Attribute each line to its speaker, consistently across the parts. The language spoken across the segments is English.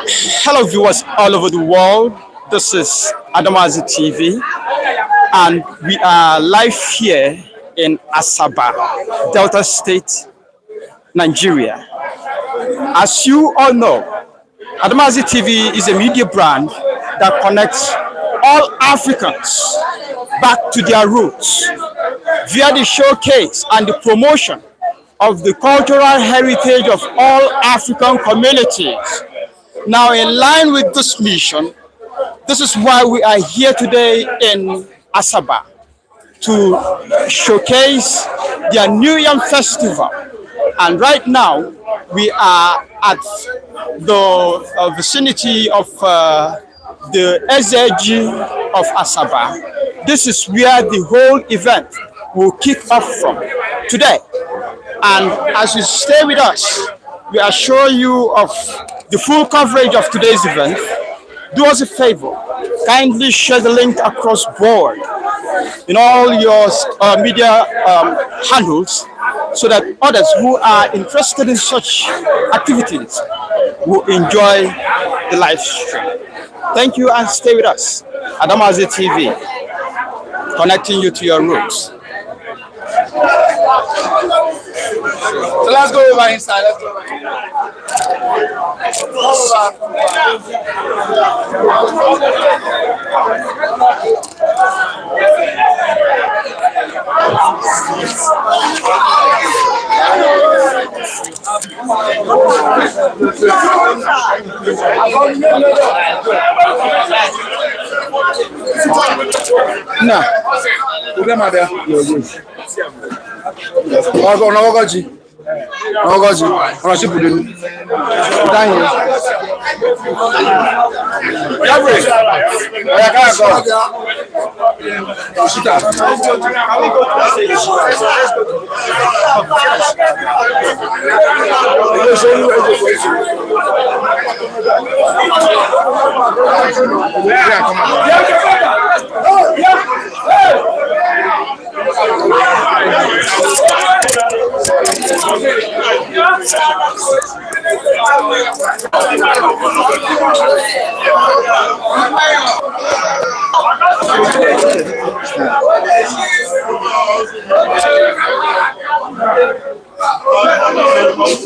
Speaker 1: Hello, viewers all over the world. This is Adamazi TV, and we are live here in Asaba, Delta State, Nigeria. As you all know, Adamazi TV is a media brand that connects all Africans back to their roots via the showcase and the promotion of the cultural heritage of all African communities. Now, in line with this mission, this is why we are here today in Asaba to showcase their New Yam Festival. And right now, we are at the vicinity of the SAG of Asaba. This is where the whole event will kick off from today. And as you stay with us, we assure you of the full coverage of today's event. Do us a favor, kindly share the link across board in all your media handles so that others who are interested in such activities will enjoy the live stream. Thank you and stay with us. Adamazi TV, connecting you to your roots.
Speaker 2: So let's go over inside. Let's go over
Speaker 1: No.
Speaker 2: Ogoji, ọ̀rọ̀ sí bùdó ní. Dáhìn. Yàgbé, ọ̀yà káyà kọ́. Òṣìkà.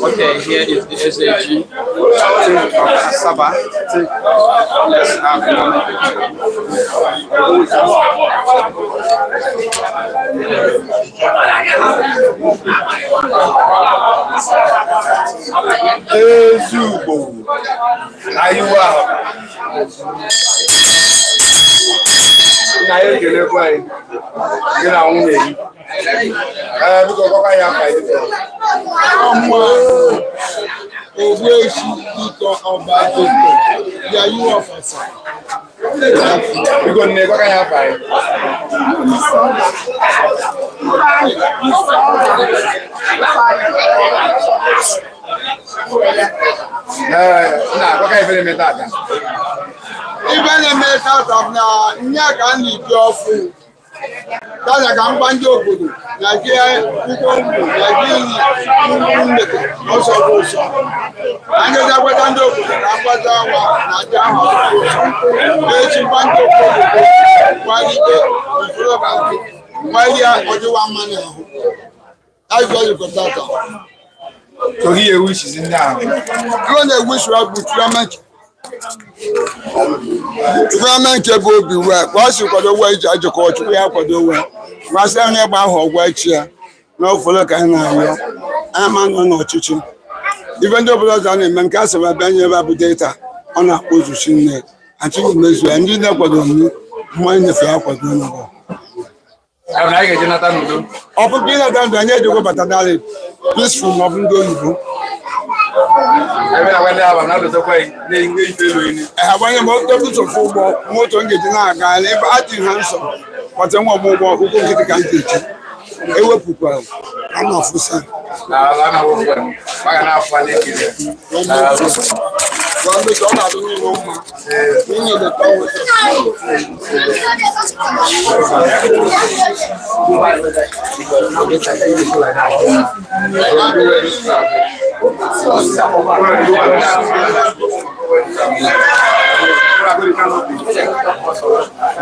Speaker 1: Okay, here is the SAG Asaba. Let's have
Speaker 2: Ezugbo. Ayiwa. Na ye gele kwa yi. Gele nwunye yi. Biko kọka ya fa yi. Ọmọ owó èsì kíkọ ọba àjọpọ̀ ya yíwọ̀ fàṣà. Biko nne kọka ya fa yi. Na kọka ifele meta aka. Ibe na-emeta aka na nye ka a na-eji ọfụ. Dada ka mkpa ndị obodo na-eji ụgbọ mbụ na-eji iyi mmeke ọsọ bụ ụsọ. Anyị ga-agwata ndị obodo na mgbata ọnwa na-aja ahụ ụsọ. Na-eji mkpa ndị obodo kwalite usoro ka nke gbalịa ọdịwa mmanụ ahụ. Azụ ọjịkọta aka. Torí ewu ìṣìṣẹ́ ní àná. Kúrò na ewu ìṣòro bụ Gọọmenti ebe obi wee ka ọ si kwado ụgwọ iji ajụkọ ọchụkwụ ya kwado wee masị onye gba ahụ ọgwụ echi ya n'ofolo ka anyị na-arịọ anya ma nọ n'ọchịchị ibe ndị obodo ọzọ na-eme nke a sị bịa nye ebe abụ data ọ na-akpọ ozuchi nne achịghị mezu ya ndị na-ekwado nnu mmanya nyefe ya kwado n'ụlọ ọ bụ ka ịnata ndụ anyị ejikwa bata narị peaceful ma ọ bụ ndị oyibo abanye moto ụgbọ moto m ga-eji na-aga ebe adịghị ha nsọ kpọta nwa ọgbụgbọ ụkwụ nkịtị ka m ga-eji ewepụkwara ama ọfụsa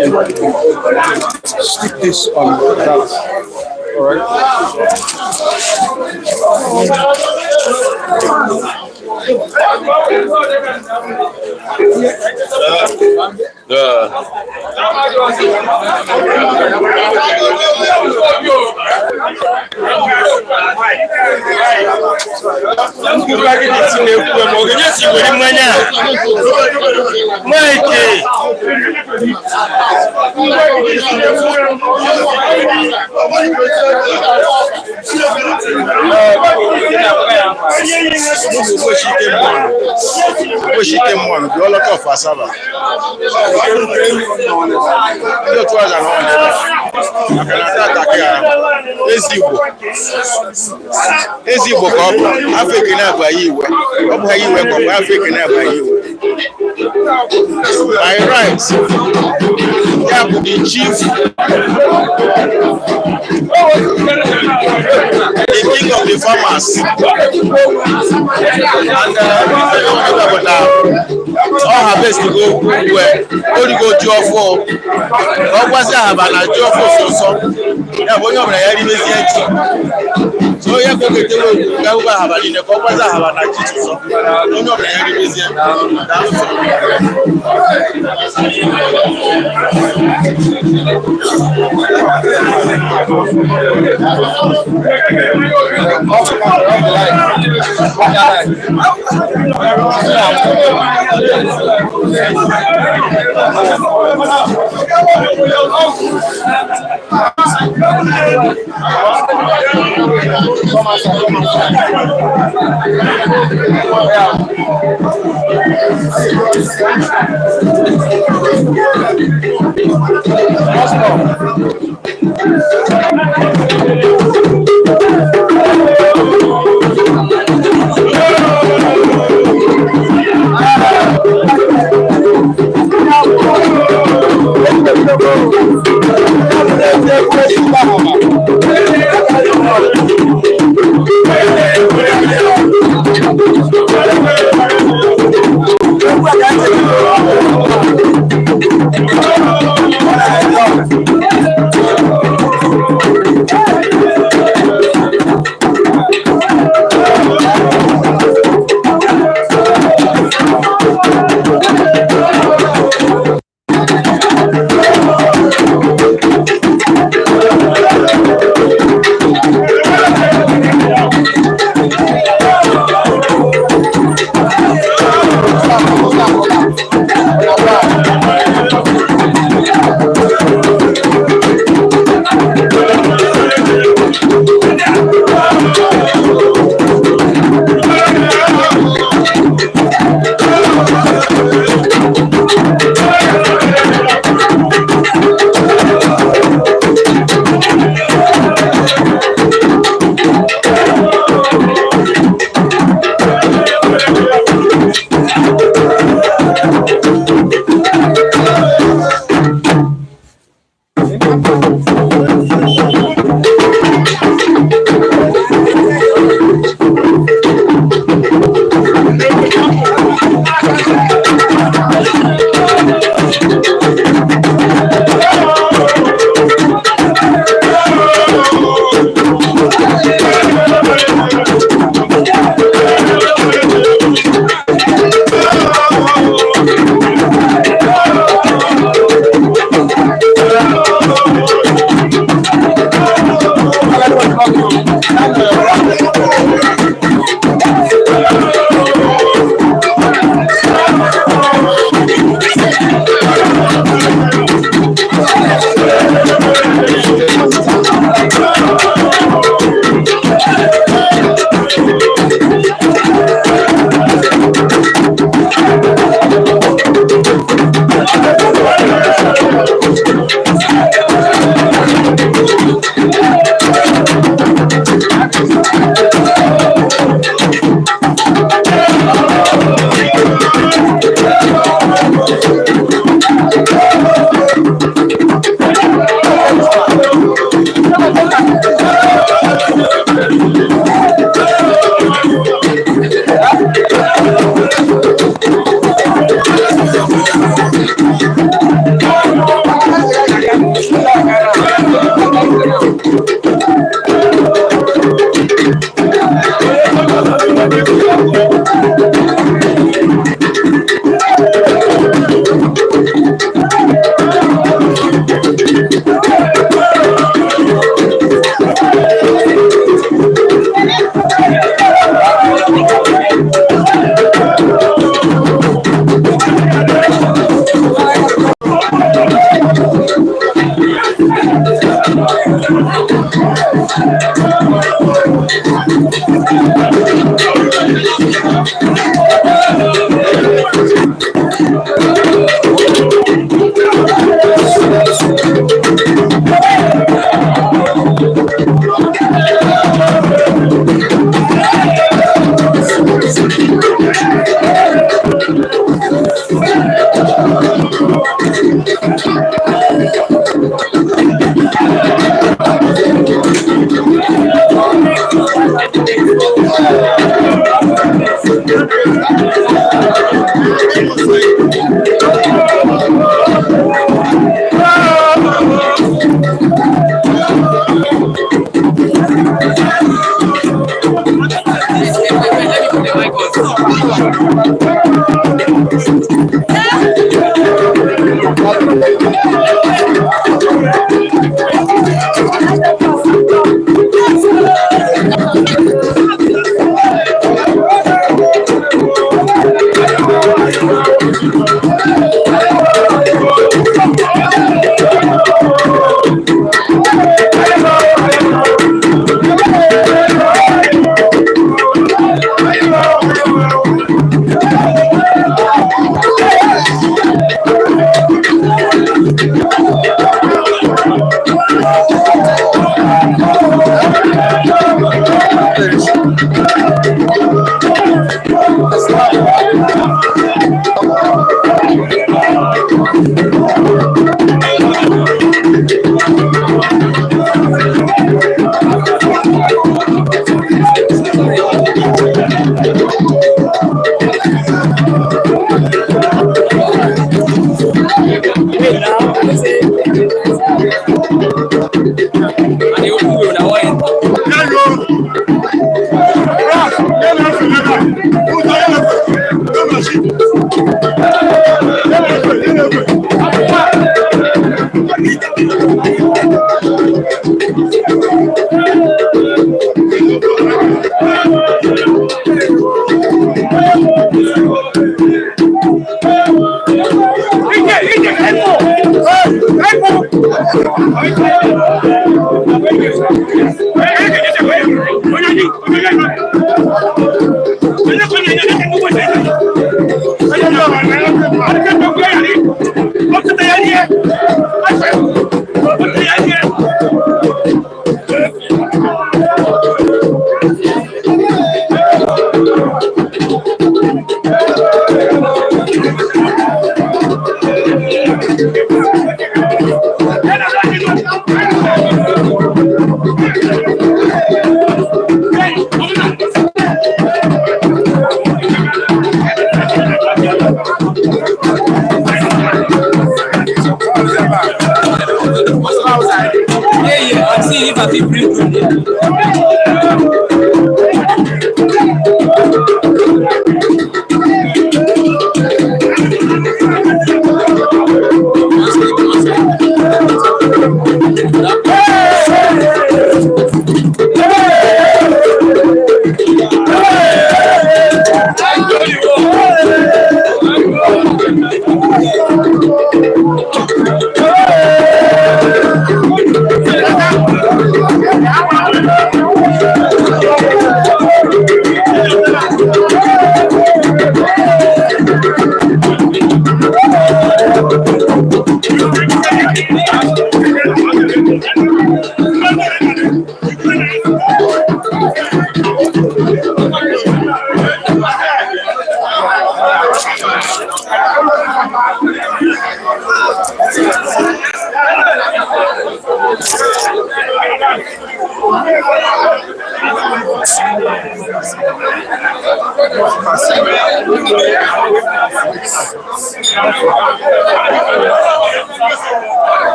Speaker 1: Stick this on that. All right.
Speaker 3: Ezigbo ka ọ bụ Africa na-agba iwe ọ bụ iwe ka ọ bụ Africa na-agba iwe by right ya bụ the chief the king of the farmers and all harvest go well only go ji ọfọ ọ gwasị ahaba na ji ọfọ sọsọ ya bụ onye ọbụla ya rimezi echi so ya go get away ga uba haba ni ne ko kwaza haba na kitu so onyo na ya rimezi da so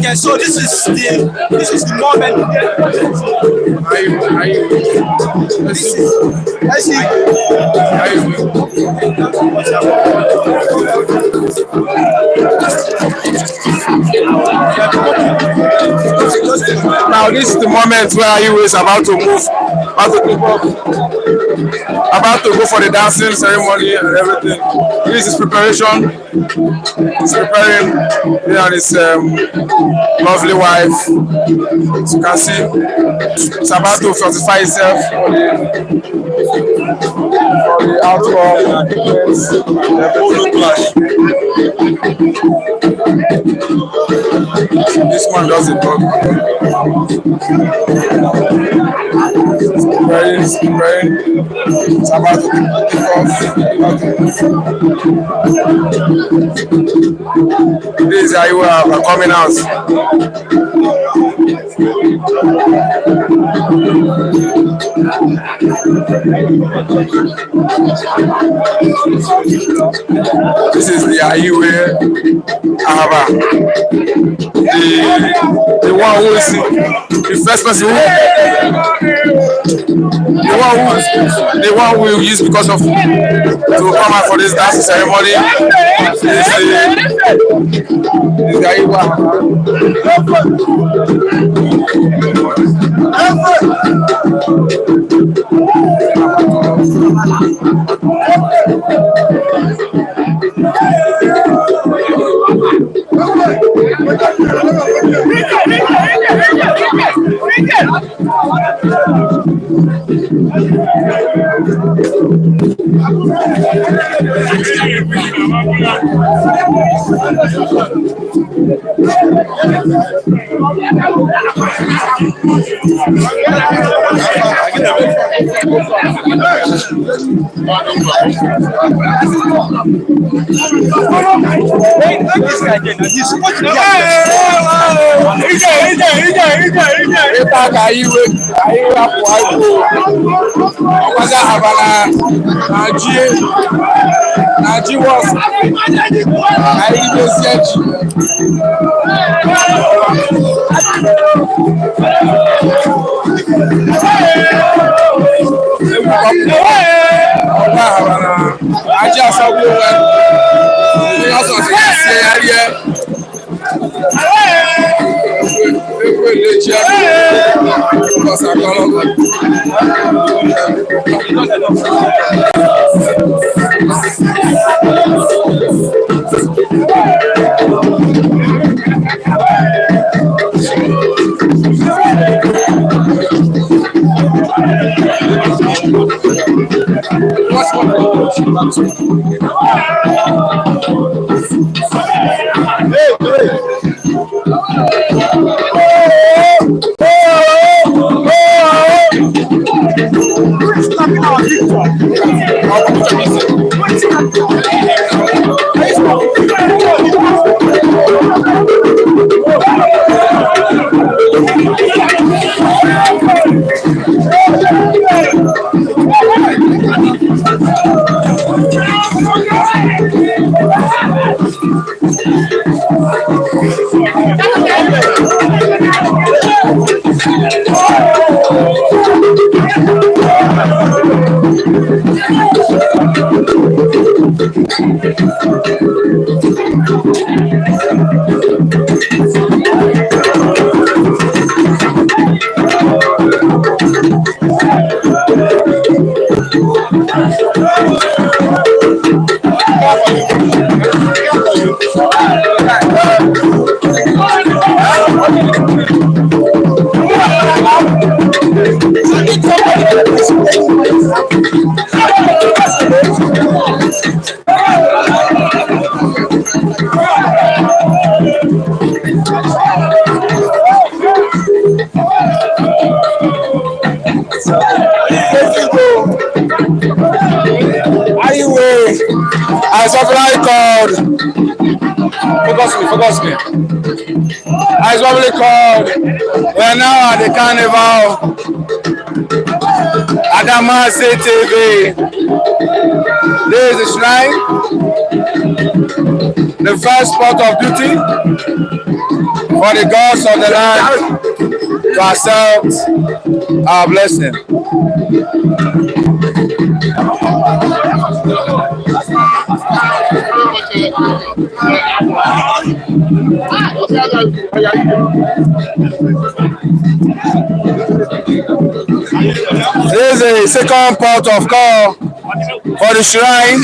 Speaker 1: Okay, so this is the moment. Let's see.
Speaker 3: Now this is the moment where Ayiwe is about to move, about to go for the dancing ceremony and everything. This is preparation. He's preparing him and his lovely wife. As you can see, he's about to fortify himself for the outcome and this man does it, but he's preparing. It's about to kick off. This is Ayiwe coming out. This is the Ayiwe Ahaba. The one who is the first person who the one we use because of to come out for this dancing ceremony is the Ayiwe Ahaba.
Speaker 2: Anyway, as of like called, focus me. As probably called, we are now at the carnival. Adamasi TV. This is the shrine, the first spot of duty for the gods of the land to accept our blessing. This is the second port of call for the shrine.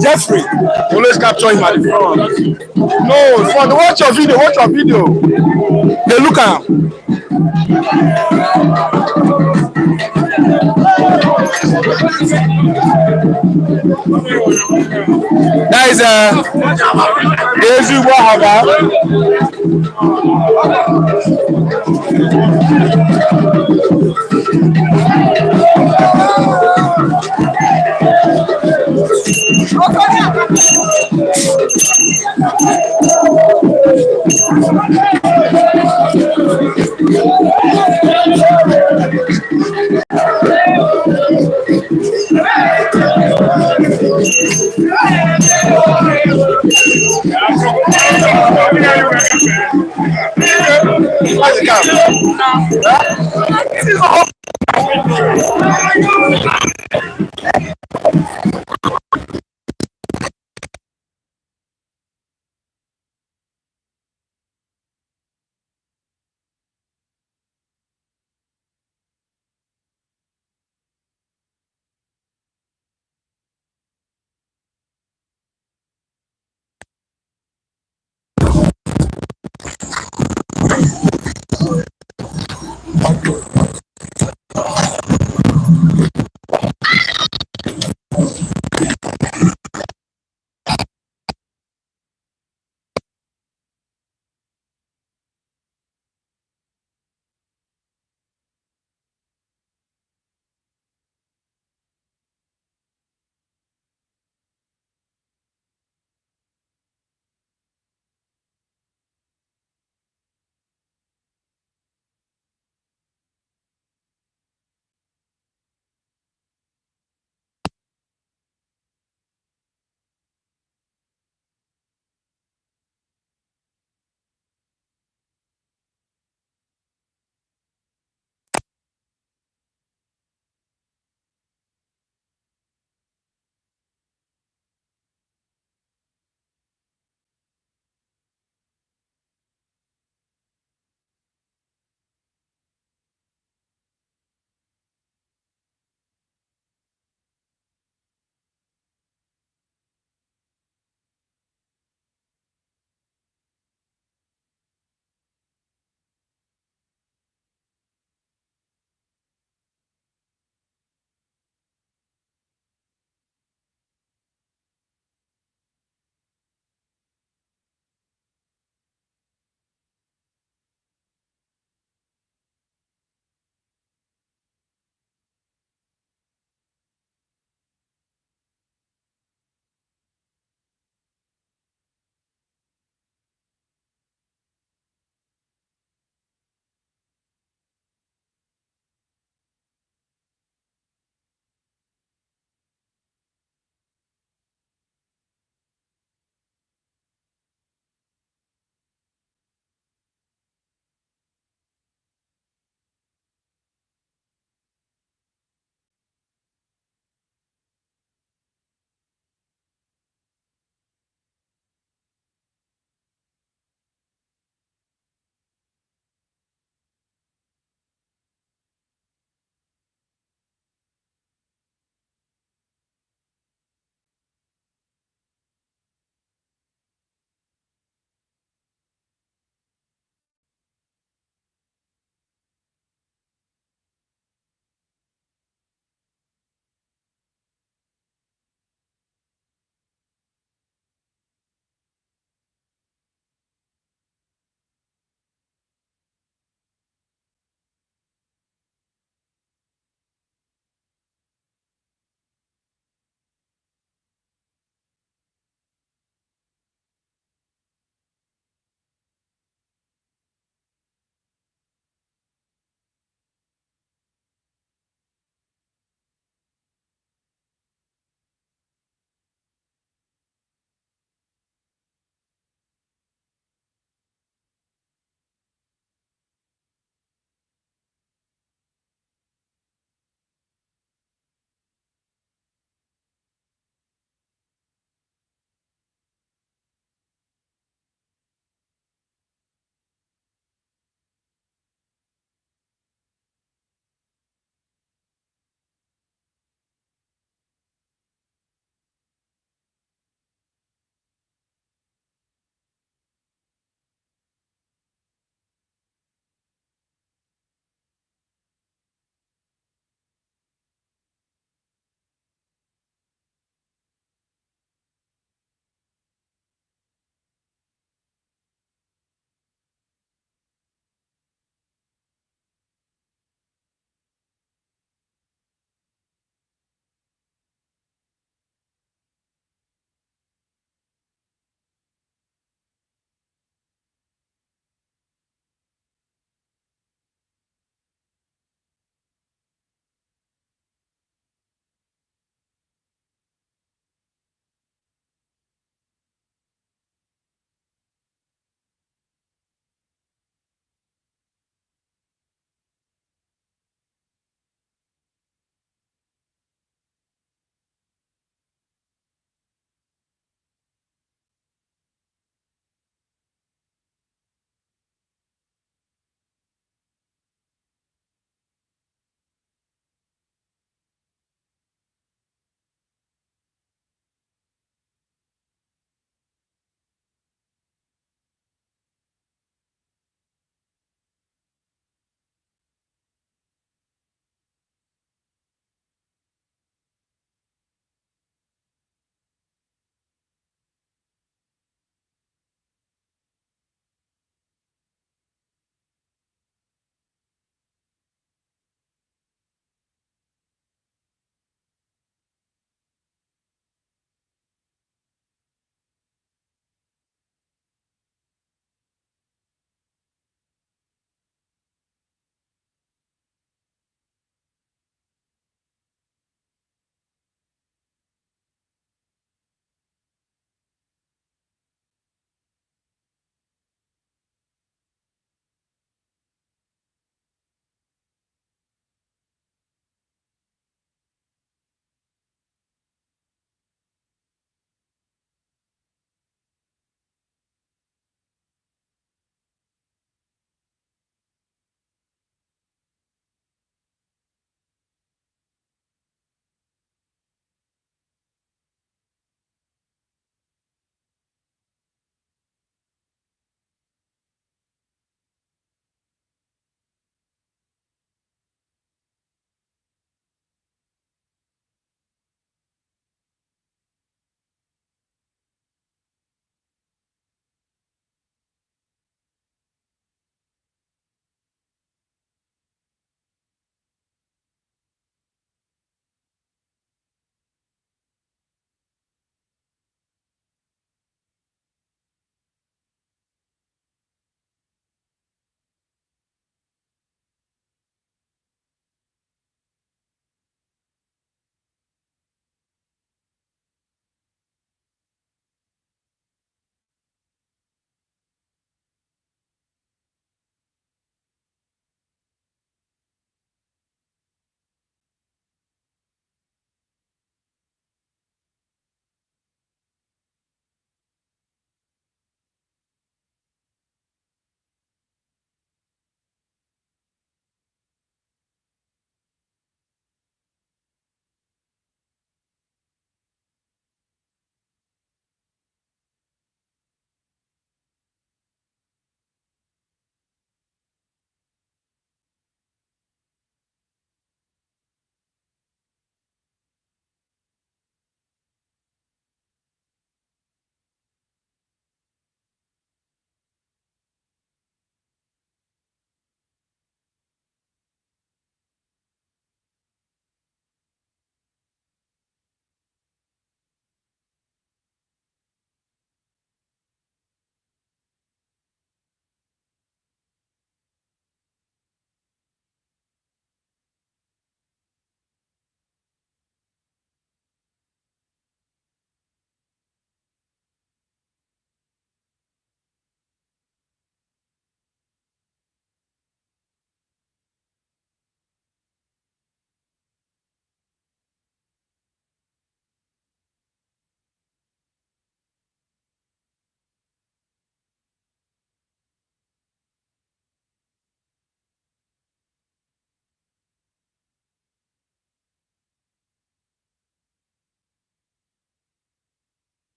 Speaker 2: Jeffrey, always capture him at the front. No, for the watch your video. They look at him. That is Daisy Wahaba.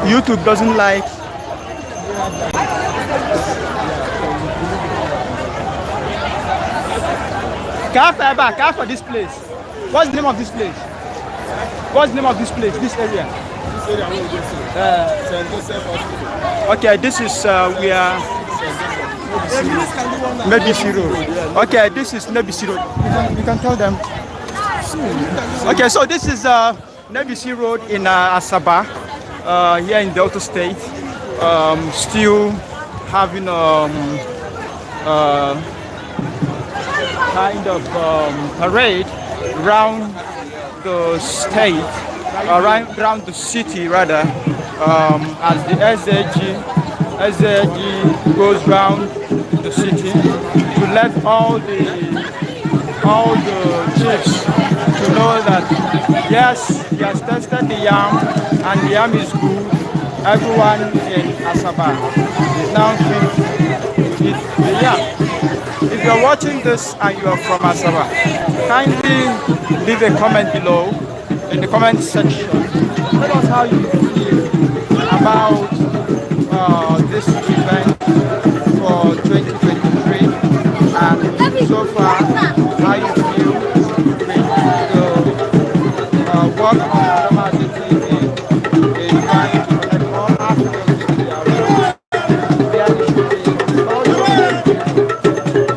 Speaker 1: YouTube doesn't like. Car for this place. What's the name of this place? What's the name of this place? This area?
Speaker 2: This area where we just St. Joseph Hospital.
Speaker 1: Okay, this is where Nebisi Road. Okay, this is Nebisi Road. You can tell them. Okay, so this is Nebisi Road in Asaba, here in Delta State. Still having kind of parade around the state, around the city rather, as the SAG goes round the city to let all the chiefs to know that yes, he has tested the yam and the yam is good. Everyone in Asaba is now fit to eat the yam. If you're watching this and you are from Asaba, kindly leave a comment below in the comment section. Tell us how you feel about this event for 2023 and so far how you feel with the work of Adamazi TV in trying to connect more Africans to their roots. They are showing all the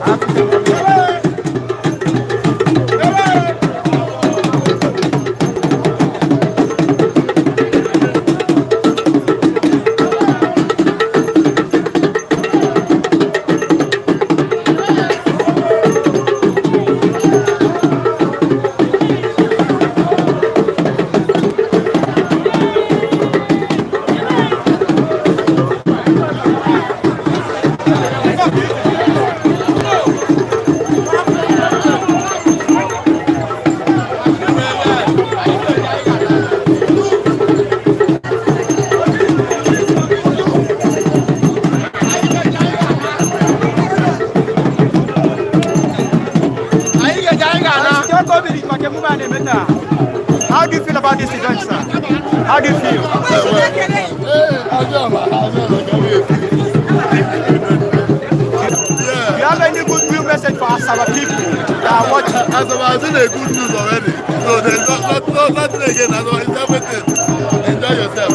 Speaker 1: African How do you feel about this event, sir? How do you feel? Do you have any goodwill message for Asaba people that are watching?
Speaker 3: Asaba has been a good news already. So there's nothing again. Asaba is everything. Enjoy yourself.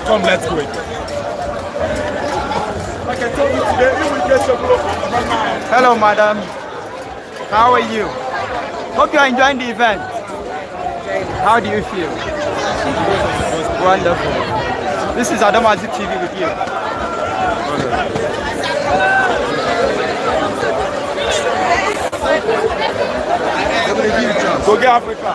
Speaker 4: Come, let's go.
Speaker 1: Hello, madam. How are you? Hope you are enjoying the event. How do you feel? Wonderful. This is Adamazi TV with you. Go get Africa.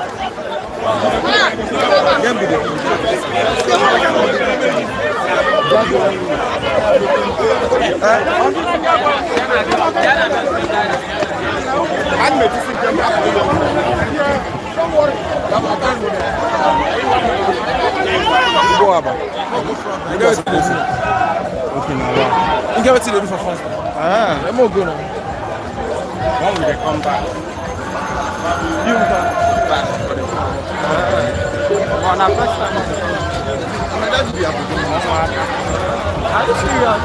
Speaker 4: You get what to do for fun. I'm more good.
Speaker 1: When will they come back? On our first time. Are you serious?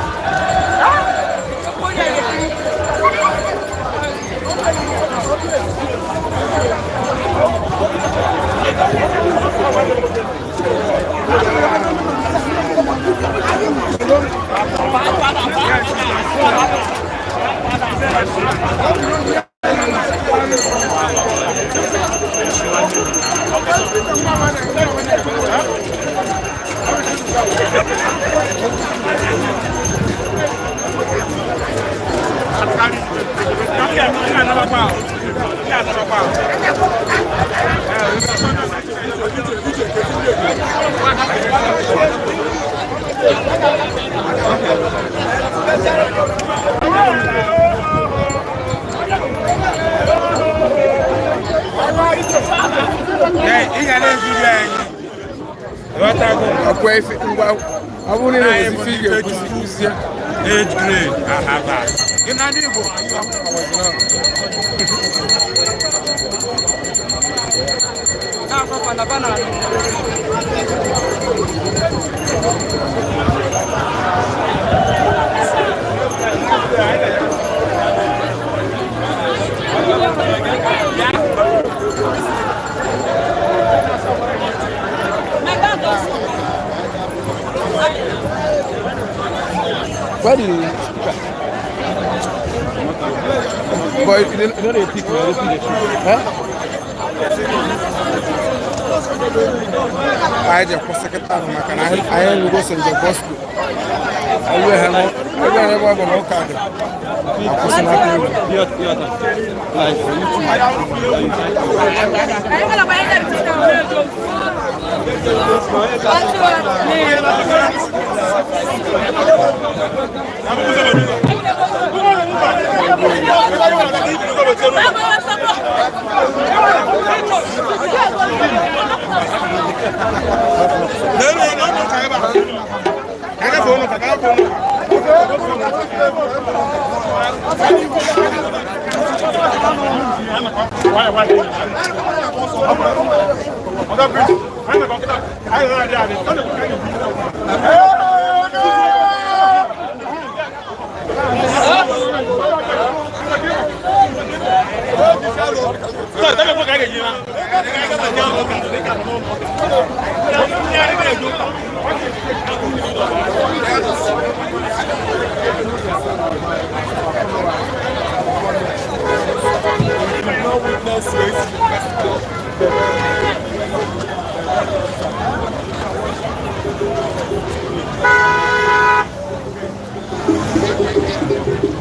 Speaker 4: Age grade.
Speaker 3: Where do you? But you know they pick me, they pick the shoe. Huh? I just was secretary, and I will go send the gospel. I will have no card.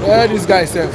Speaker 3: Where this guy self?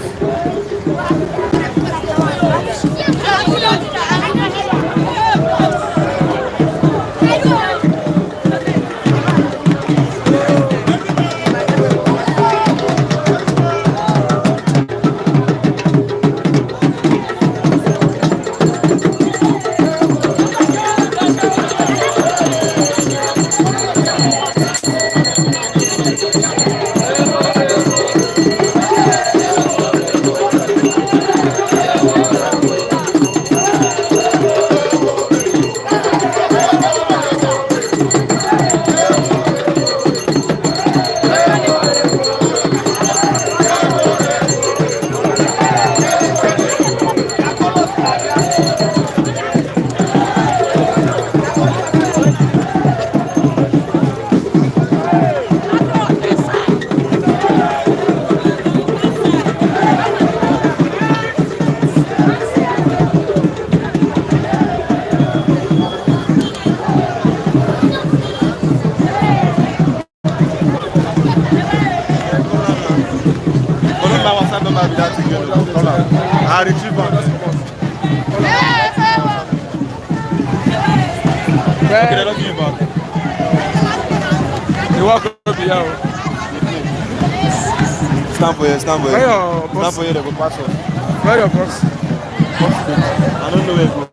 Speaker 4: number without taking the color. I retrieve one. Okay, they're not giving back. You walk over here. Stand for you, stand for you. Stand for you, they go pass us. Where your box? I don't know where to go.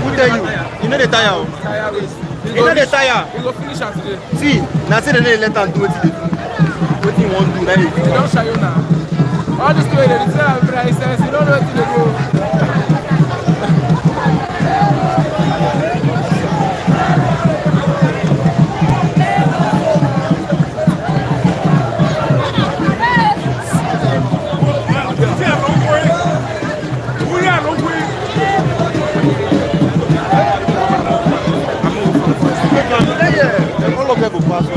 Speaker 3: Who tell you? You know the tire. You know the tire.
Speaker 4: We go finish am today.
Speaker 3: See, now say they let am do wetin dey do. Wetin you wan do now?
Speaker 4: We don show you now. All this way they sell am price, you don't know wetin dey go.
Speaker 3: All of them go pass on.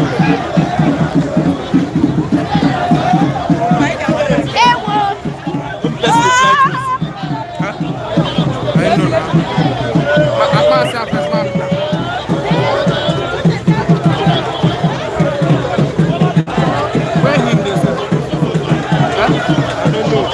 Speaker 4: I know now. I pass out first man. Where him dey sir?
Speaker 3: I don't know.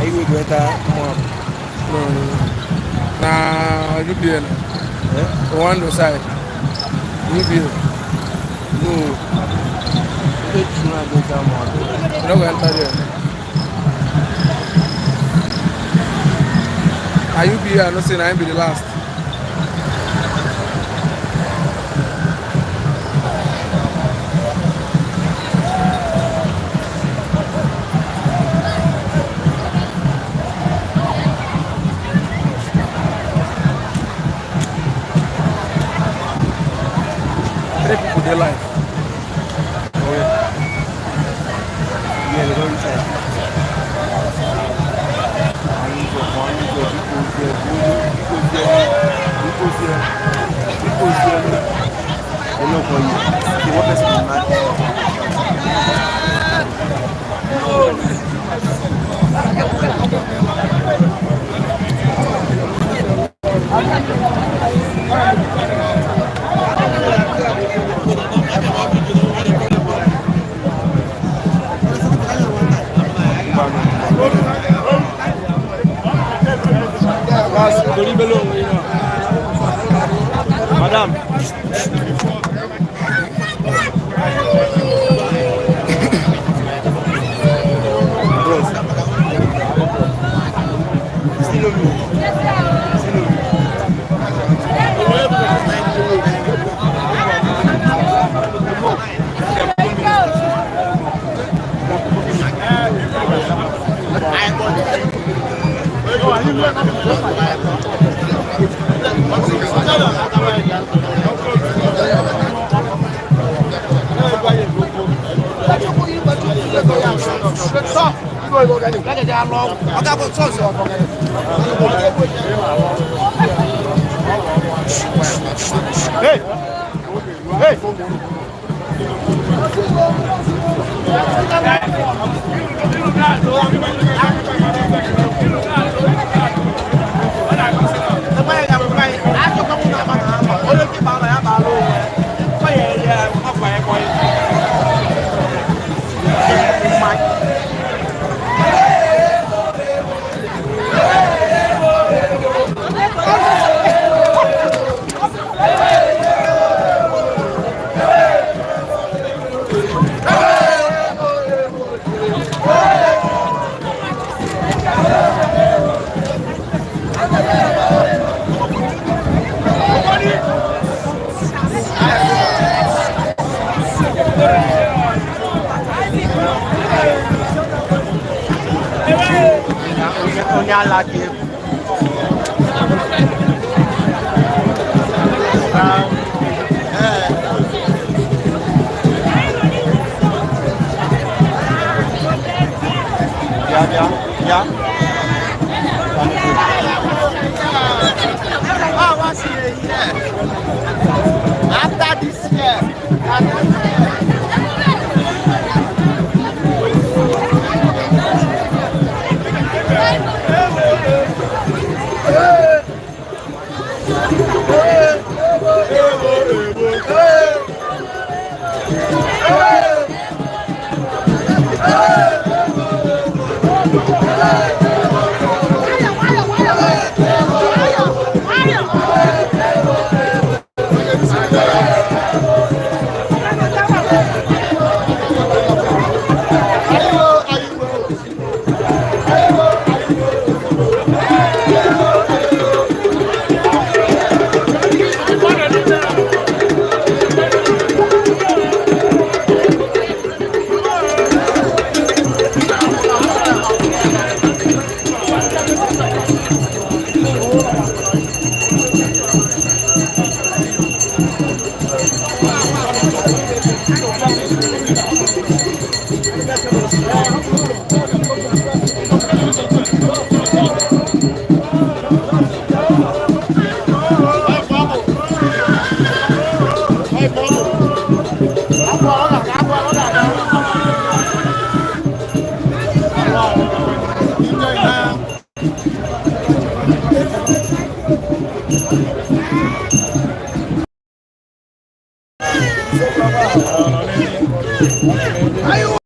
Speaker 4: iwe gweta more.
Speaker 5: No. Nah, you be on the side. You be.
Speaker 4: No. It's not gweta more.
Speaker 5: No enter there. Are you be? I no say I be the last. Their life.
Speaker 4: Oh, yeah. Yeah, they don't say. Madam. Hey! Hey! Yeah. Oh, what's here? After this year. Ayo!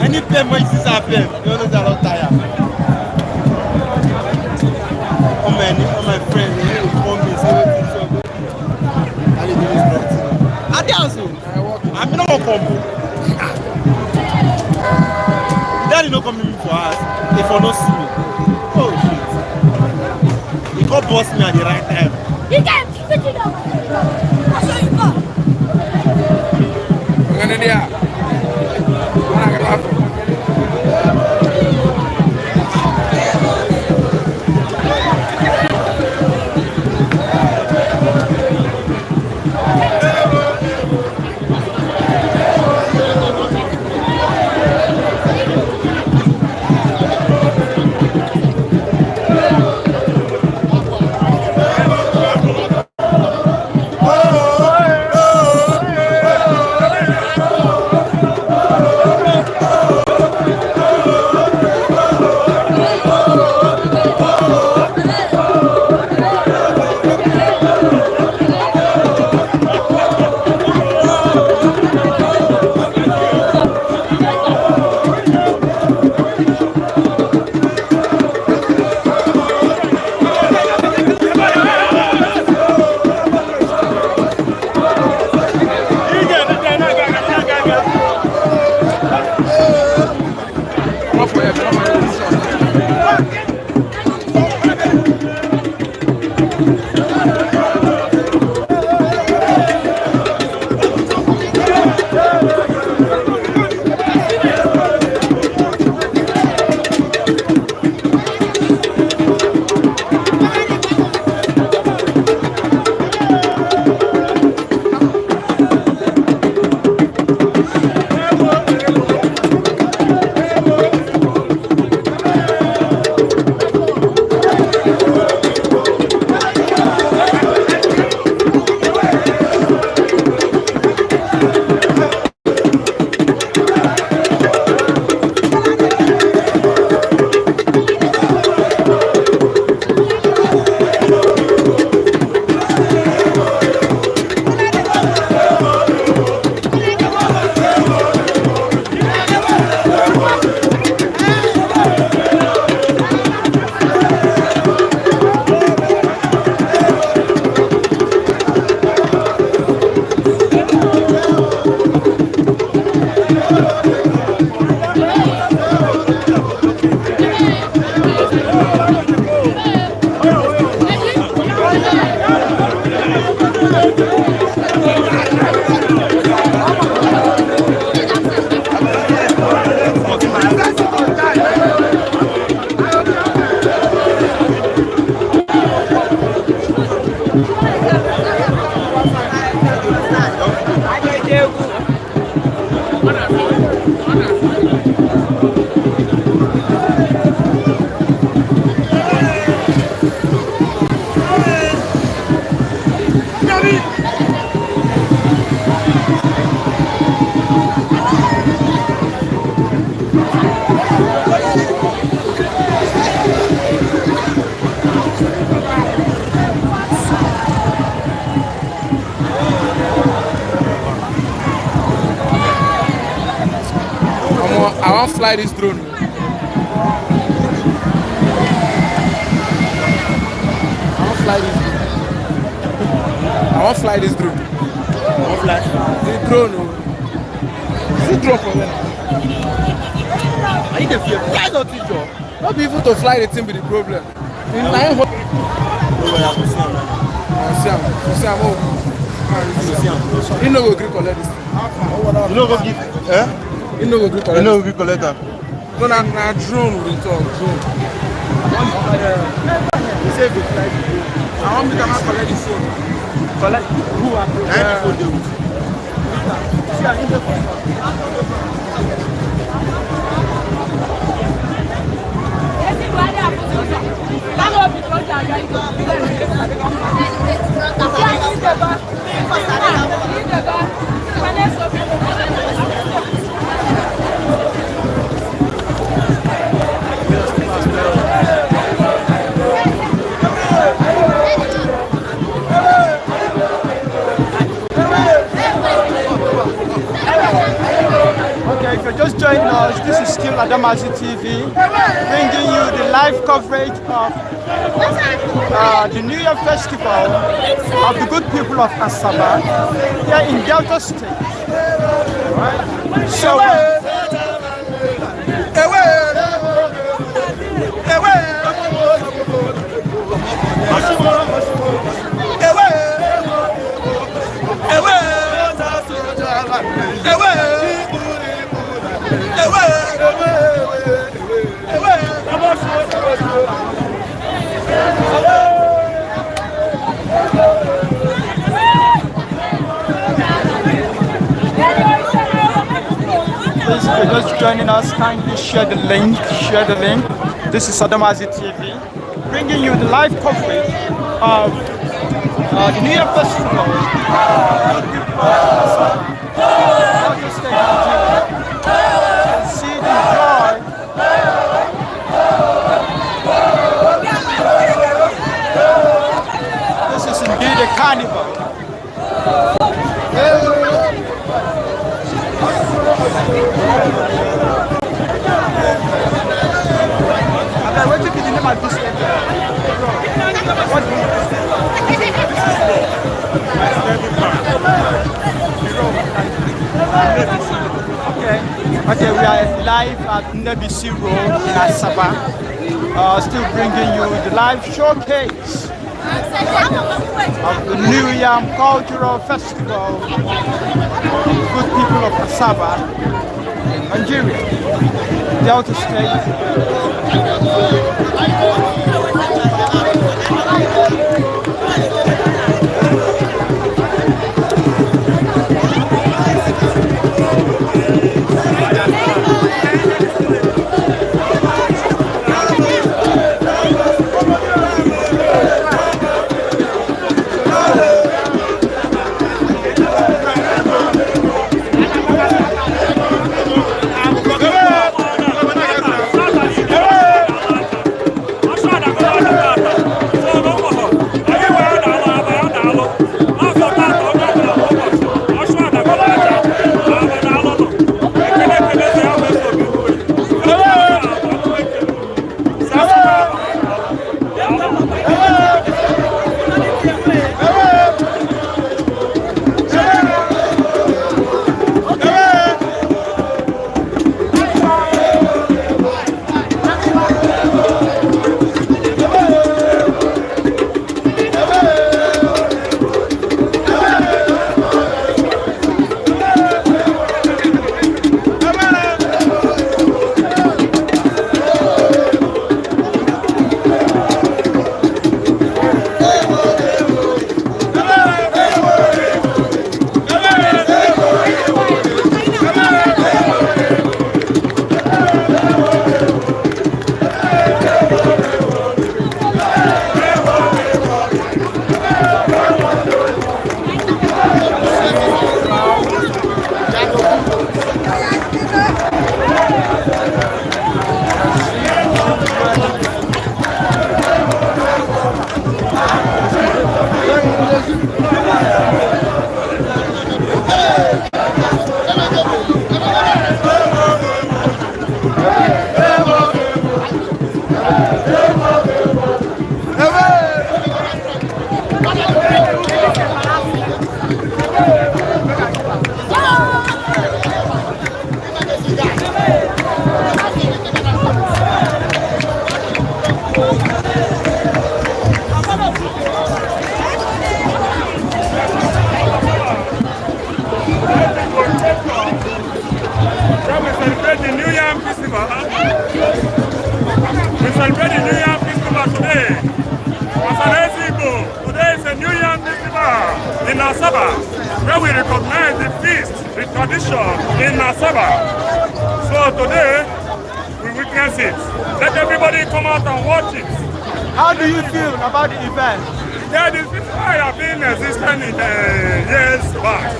Speaker 4: Any payment is a payment. You always are tired. All my friends, they will phone me, say everything so good. And they do this nothing. I did also. I'm not coming. Daddy no coming for us. If you don't see me. Oh shit. He can't boss me at the right time.
Speaker 6: You can't pick it up. I'll show you go.
Speaker 5: We're gonna do that. I want to fly this drone. I want to fly this drone. I want to fly the drone. The drone for them.
Speaker 4: Are you the fear? Fly not the job.
Speaker 5: Not be able to fly the thing with the problem. In 9 You know go green collect this thing.
Speaker 3: You no go give,
Speaker 5: You know go green collect.
Speaker 3: you no go give collector.
Speaker 5: No, na drone we talk. Drone.
Speaker 4: You say go fly the drone.
Speaker 5: I want me to collect the phone.
Speaker 4: Collect who are
Speaker 3: Na phone dey with.
Speaker 1: Okay, if you're just joining us, this is still Adamazi TV, bringing you the live coverage of the New Year Festival of the good people of Asaba here in Delta State. Right? So, please, if you're just joining us, kindly share the link. This is Adamazi TV, bringing you the live coverage of the New Year Festival. See the joy. This is indeed a carnival. What did you name of this? Okay, we are live at Nebisi Road in Asaba, still bringing you the live showcase of the New Yam Cultural Festival, good people of Asaba, Nigeria, Delta State.
Speaker 7: Asaba. We celebrate the New Yam Festival today. As an Ezigbo, today is a New Yam Festival in Asaba, where we recognize the feast, the tradition in Asaba. So today, we witness it. Let everybody come out and watch it.
Speaker 4: How do you feel about the event?
Speaker 7: Yeah, this festival has been existing in years back.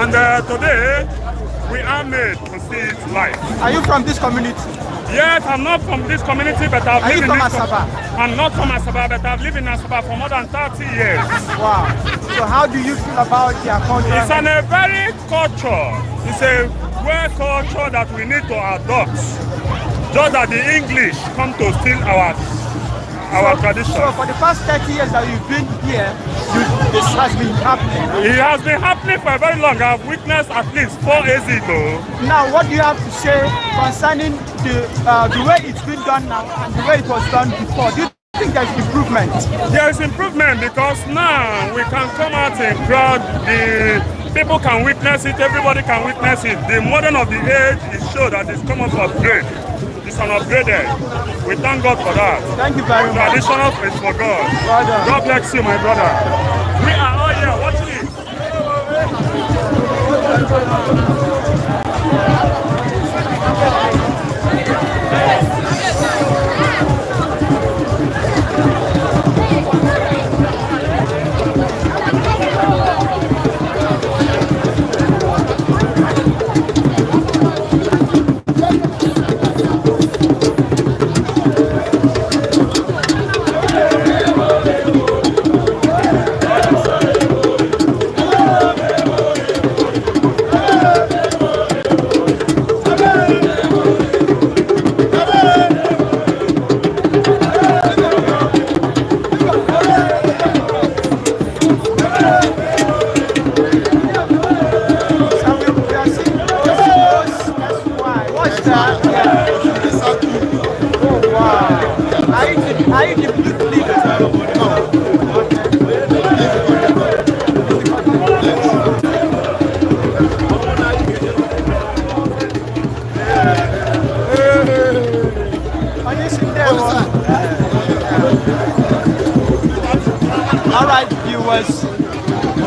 Speaker 7: And today, we are made to see it live.
Speaker 4: Are you from this community?
Speaker 7: Yes, I'm not from this community, but I've lived in
Speaker 4: from
Speaker 7: this
Speaker 4: Asaba?
Speaker 7: I'm not from Asaba, but I've lived in Asaba for more than 30 years.
Speaker 4: Wow. So how do you feel about their culture?
Speaker 7: It's a very culture. It's a well culture that we need to adopt. Just that the English come to steal our tradition.
Speaker 4: So for the past 30 years that you've been here, this has been happening.
Speaker 7: It has been happening for a very long. I've witnessed at least 4 years ago.
Speaker 4: Now, what do you have to say concerning the way it's been done now and the way it was done before? Do you think there's improvement?
Speaker 7: There is improvement because now we can come out in crowd. The people can witness it. Everybody can witness it. The modern of the age is show that it's come up for upgrade. It's an upgraded. We thank God for that.
Speaker 4: Thank you very much.
Speaker 7: Traditional is for God.
Speaker 4: Brother.
Speaker 7: God bless you, my brother. We are all here watching it.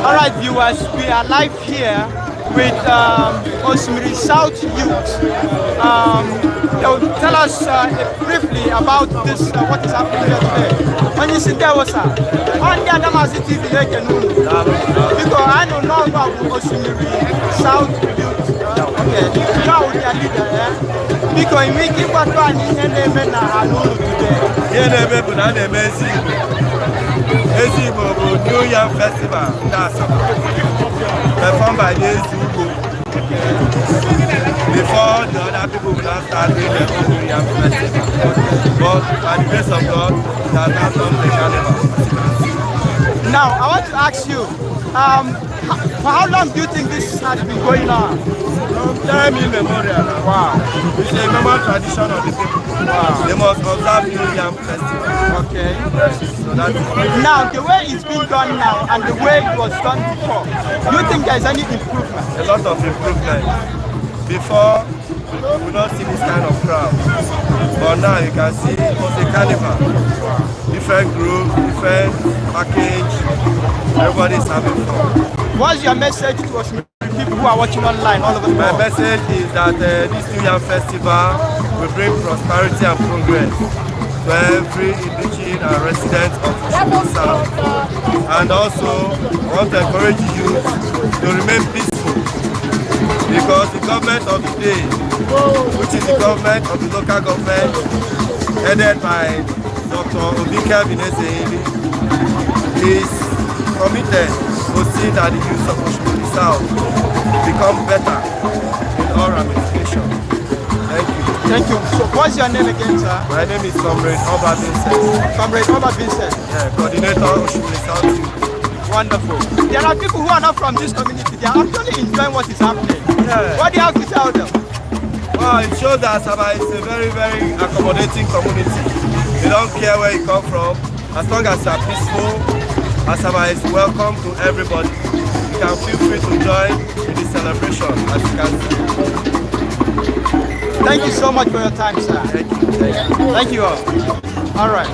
Speaker 4: Alright viewers, we are live here with Osimiri South Youth. They will tell us briefly about this, what is happening here today. When you sit there, what's up? On the Adamazi TV, they can know. Because I don't know about Osimiri South Youth. Okay, now we are leader, because we keep on trying to today.
Speaker 3: Ezigbo bụ New Yam Festival in Asaba, performed by the Ezigbo. Before the other people will not start doing their own New Yam Festival. But by the grace of God, they have now done the carnival.
Speaker 4: Now, I want to ask you, for how long do you think this has been going on?
Speaker 3: From time immemorial.
Speaker 4: Wow.
Speaker 3: It's a normal tradition of the people. Wow. They must observe New Yam Festival.
Speaker 4: Okay.
Speaker 3: So that's it.
Speaker 4: Now, the way it's been done now and the way it was done before, do you think there's any improvement?
Speaker 3: A lot of improvement. Before, we would not see this kind of crowd. But now you can see it was a carnival. Different group, different package. Everybody's having fun.
Speaker 4: What's your message to us, people who are watching online all over the world?
Speaker 3: My message is that this New Yam Festival will bring prosperity and progress to every indigenous and resident of Oshimiri South. And also, I want to encourage you to remain peaceful, because the government of the day, which is the government of the local government, headed by Dr. Obika Binese, is committed to see that the youth of Oshimiri South become better in all ramifications. Thank you.
Speaker 4: Thank you. So what's your name again, sir?
Speaker 3: My name is Comrade Oba Vincent.
Speaker 4: Comrade Oba Vincent.
Speaker 3: Yeah, coordinator of Oshimiri South Youth.
Speaker 4: Wonderful. There are people who are not from this community. They are actually enjoying what is happening.
Speaker 3: Yeah.
Speaker 4: What do you have to tell them?
Speaker 3: Well, it shows that Asaba is a very, very accommodating community. They don't care where you come from. As long as you are peaceful, Asaba is welcome to everybody. You can feel free to join in the celebration, as you can see.
Speaker 4: Thank you so much for your time, sir. Thank you all. All right.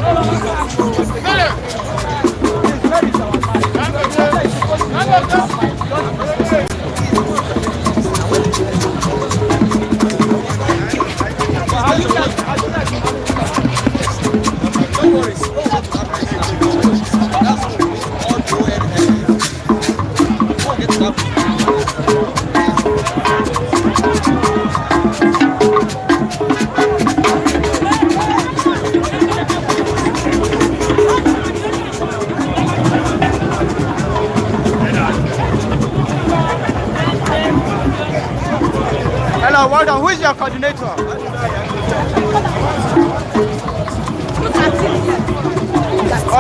Speaker 4: Hello, well done. Who is your coordinator?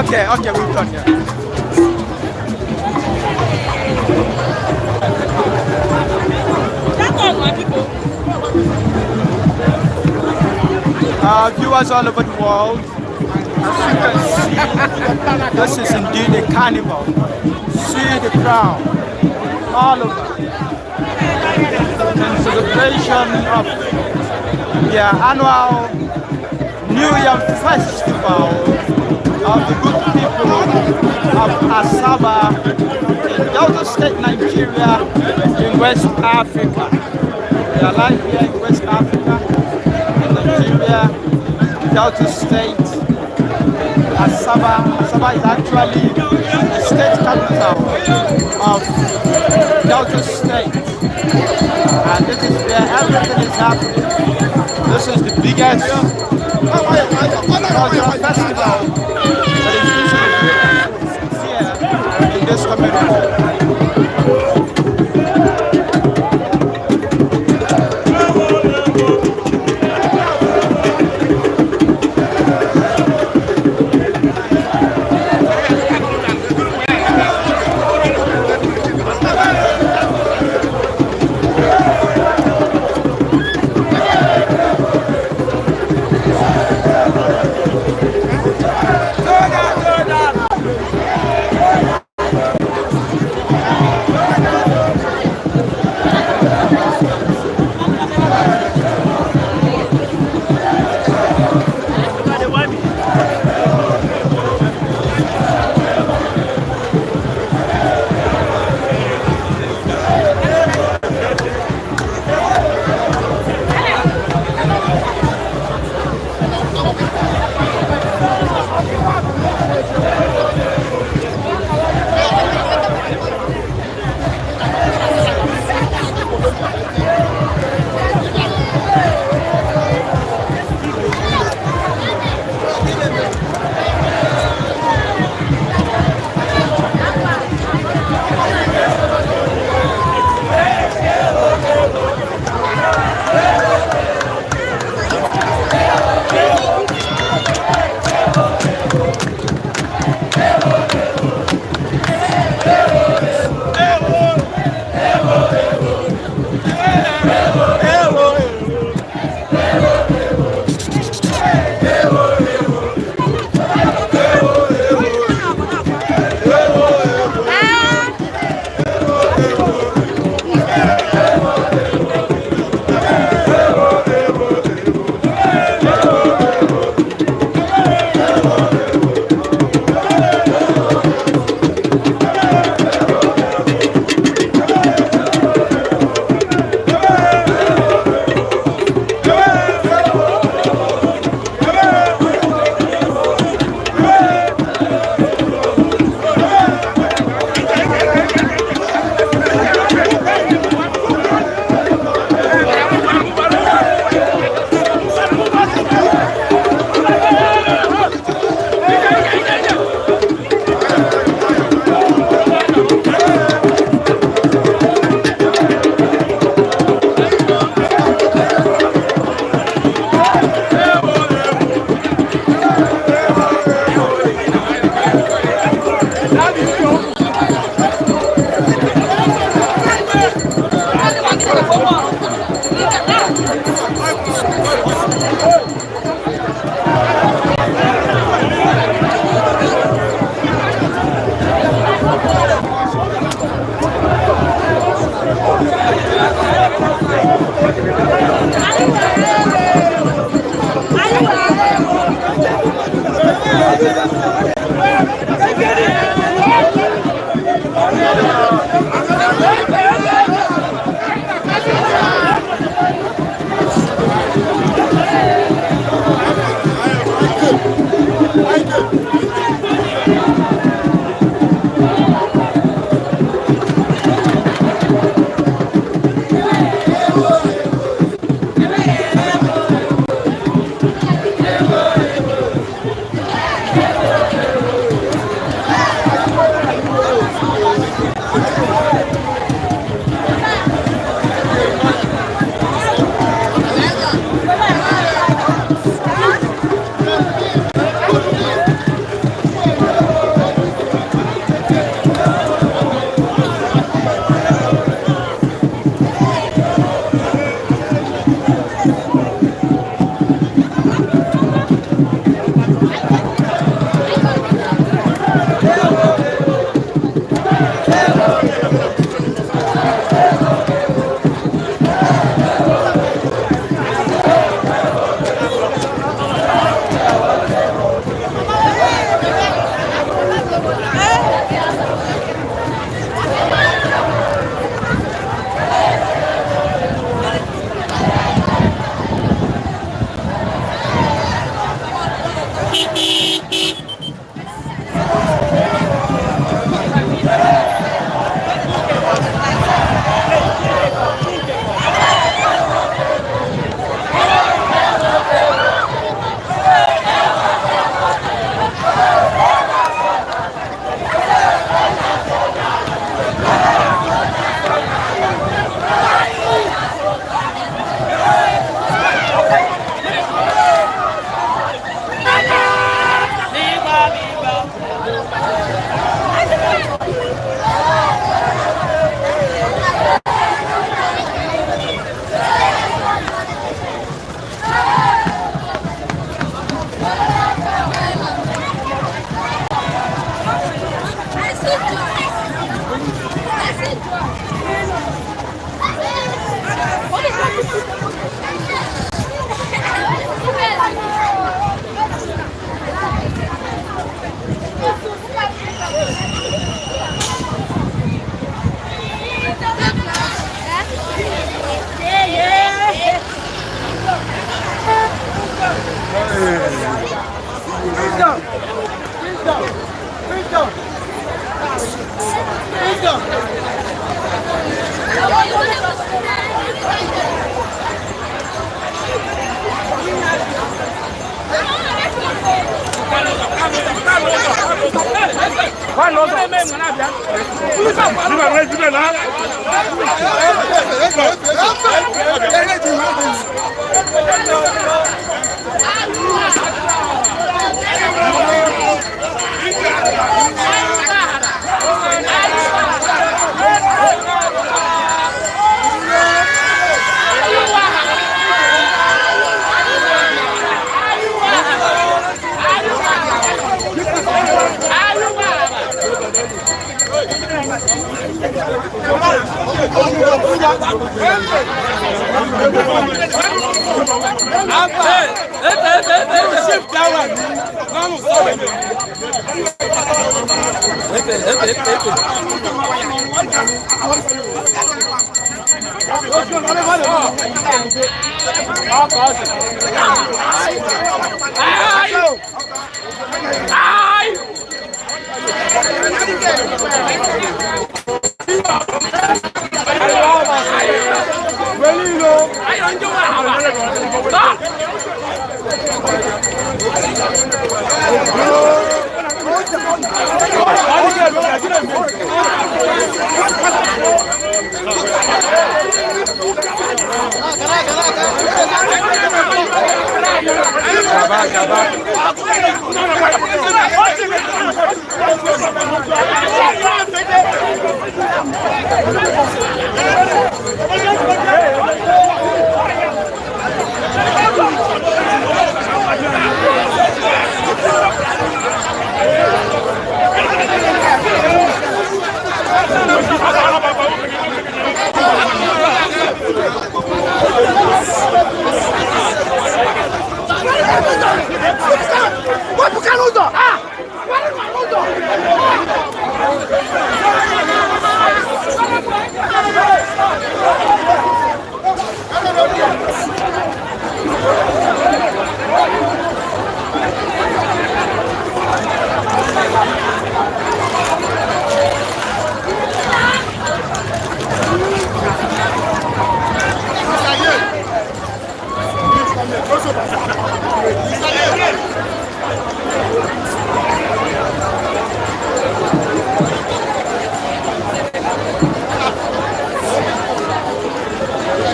Speaker 4: Okay, we've done here. Viewers all over the world, as you can see, this is indeed a carnival. See the crowd all over. In celebration of their annual New Year Festival of the good people of Asaba in Delta State, Nigeria, in West Africa. They are live here in West Africa, in Nigeria, Delta State, Asaba. Asaba is actually the state capital of Delta State. And this is where everything is happening. This is the biggest cultural festival that is here in this community.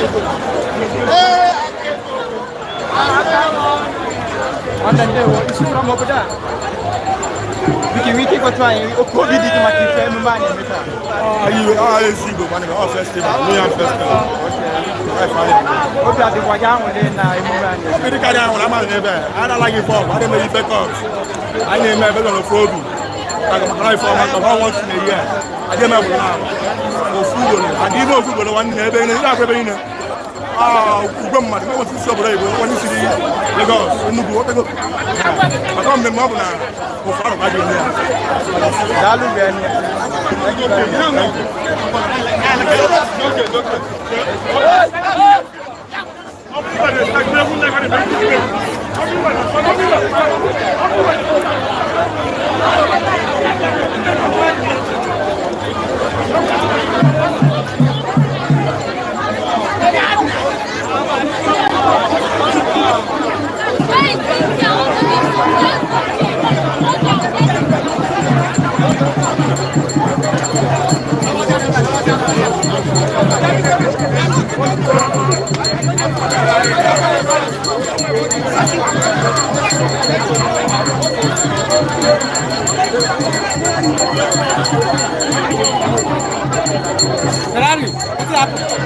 Speaker 4: On the day, what is from over there? We can go try. COVID did my money.
Speaker 3: I see the money of festival, New Year festival.
Speaker 4: Okay, I think we're young within
Speaker 3: Okay, the guy I'm I don't like it for. I don't know if it comes. I name my better on the phone. I got my for my once in a year. I get my food on it. I give no food on one year. Ugomma no want to celebrate when you see Lagos no go what go I come the mob na for far back here
Speaker 4: dalu be ani
Speaker 5: Ferrari, what's up?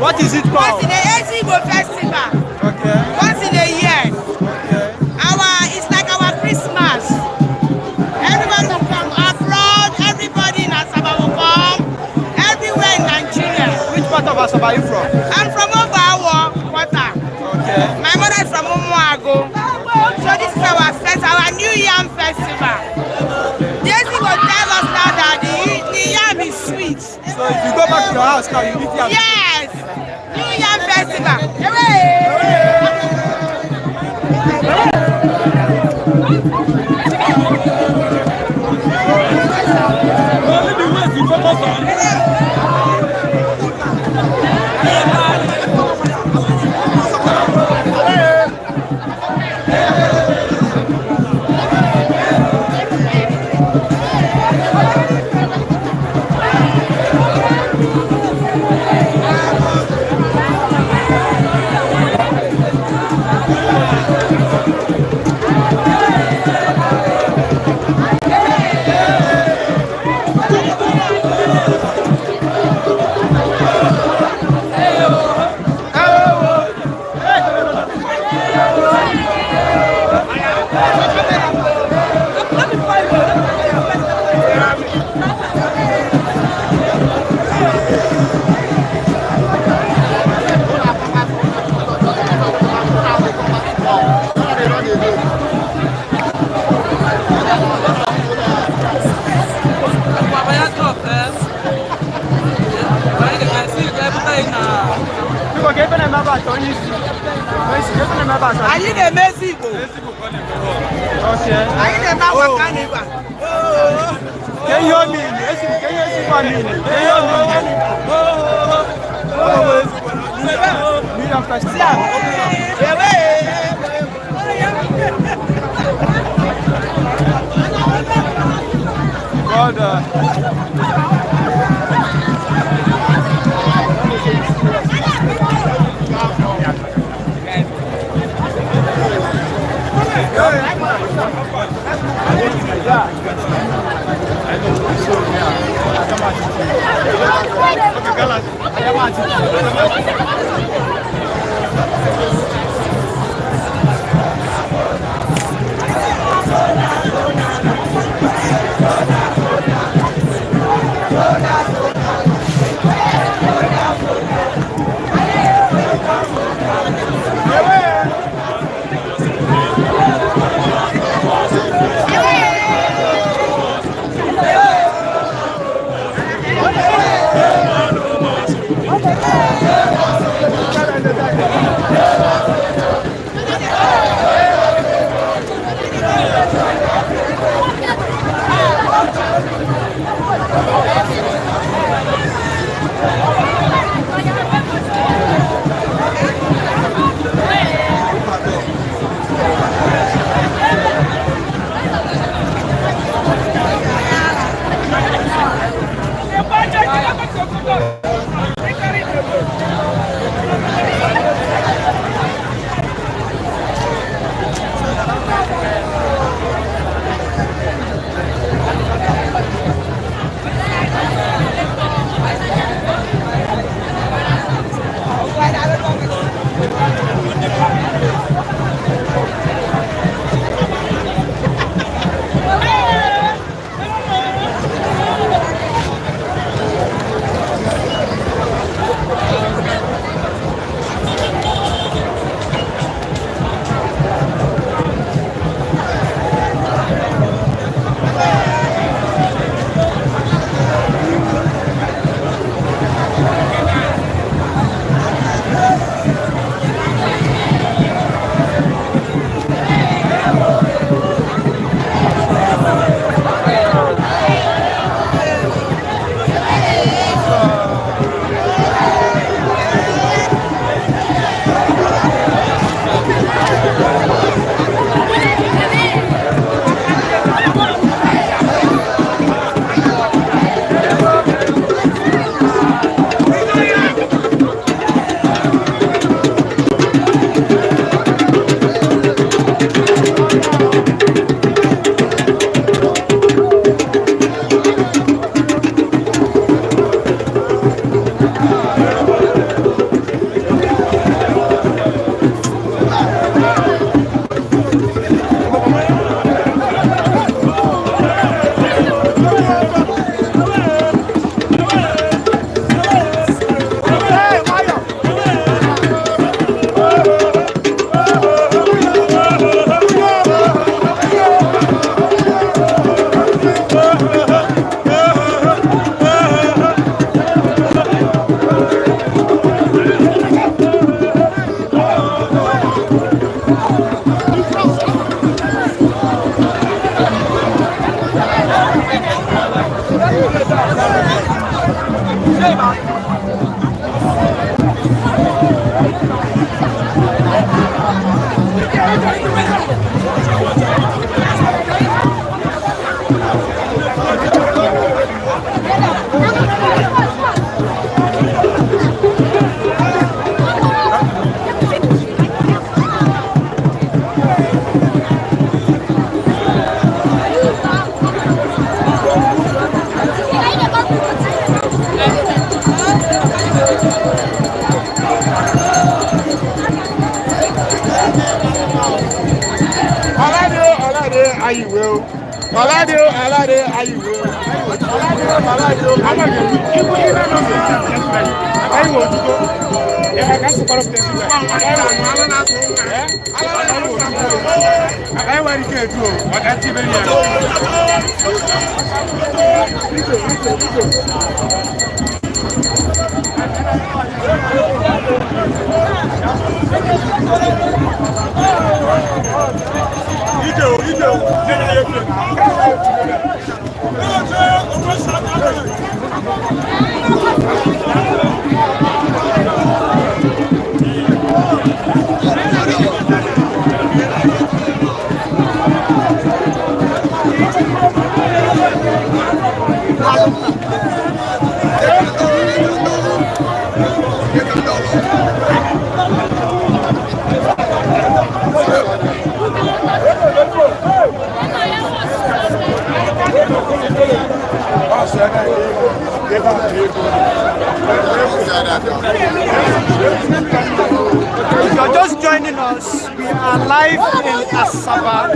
Speaker 4: What is it called?
Speaker 6: Once in a Ezigbo festival.
Speaker 4: Okay.
Speaker 6: Once in a year.
Speaker 4: Okay.
Speaker 6: It's like our Christmas. Everyone will come abroad. Everybody in Asaba will come. Everywhere in Nigeria.
Speaker 4: Which part of Asaba are you from?
Speaker 6: I'm from Obawo, Kwata.
Speaker 4: Okay.
Speaker 6: My mother is from Umuago. So this is our our New Yam festival. The Ezigbo tell us now that the yam is sweet.
Speaker 4: So if you go back to your house now, you eat yam.
Speaker 6: Yes. New Yam festival. Hooray! Are you the Mexico?
Speaker 4: Okay.
Speaker 6: Are you the Mawakaniba?
Speaker 4: Can you hear me? Can you hear me? New Yam festival.
Speaker 6: Yeah.
Speaker 4: If you're just joining us, we are live in Asaba.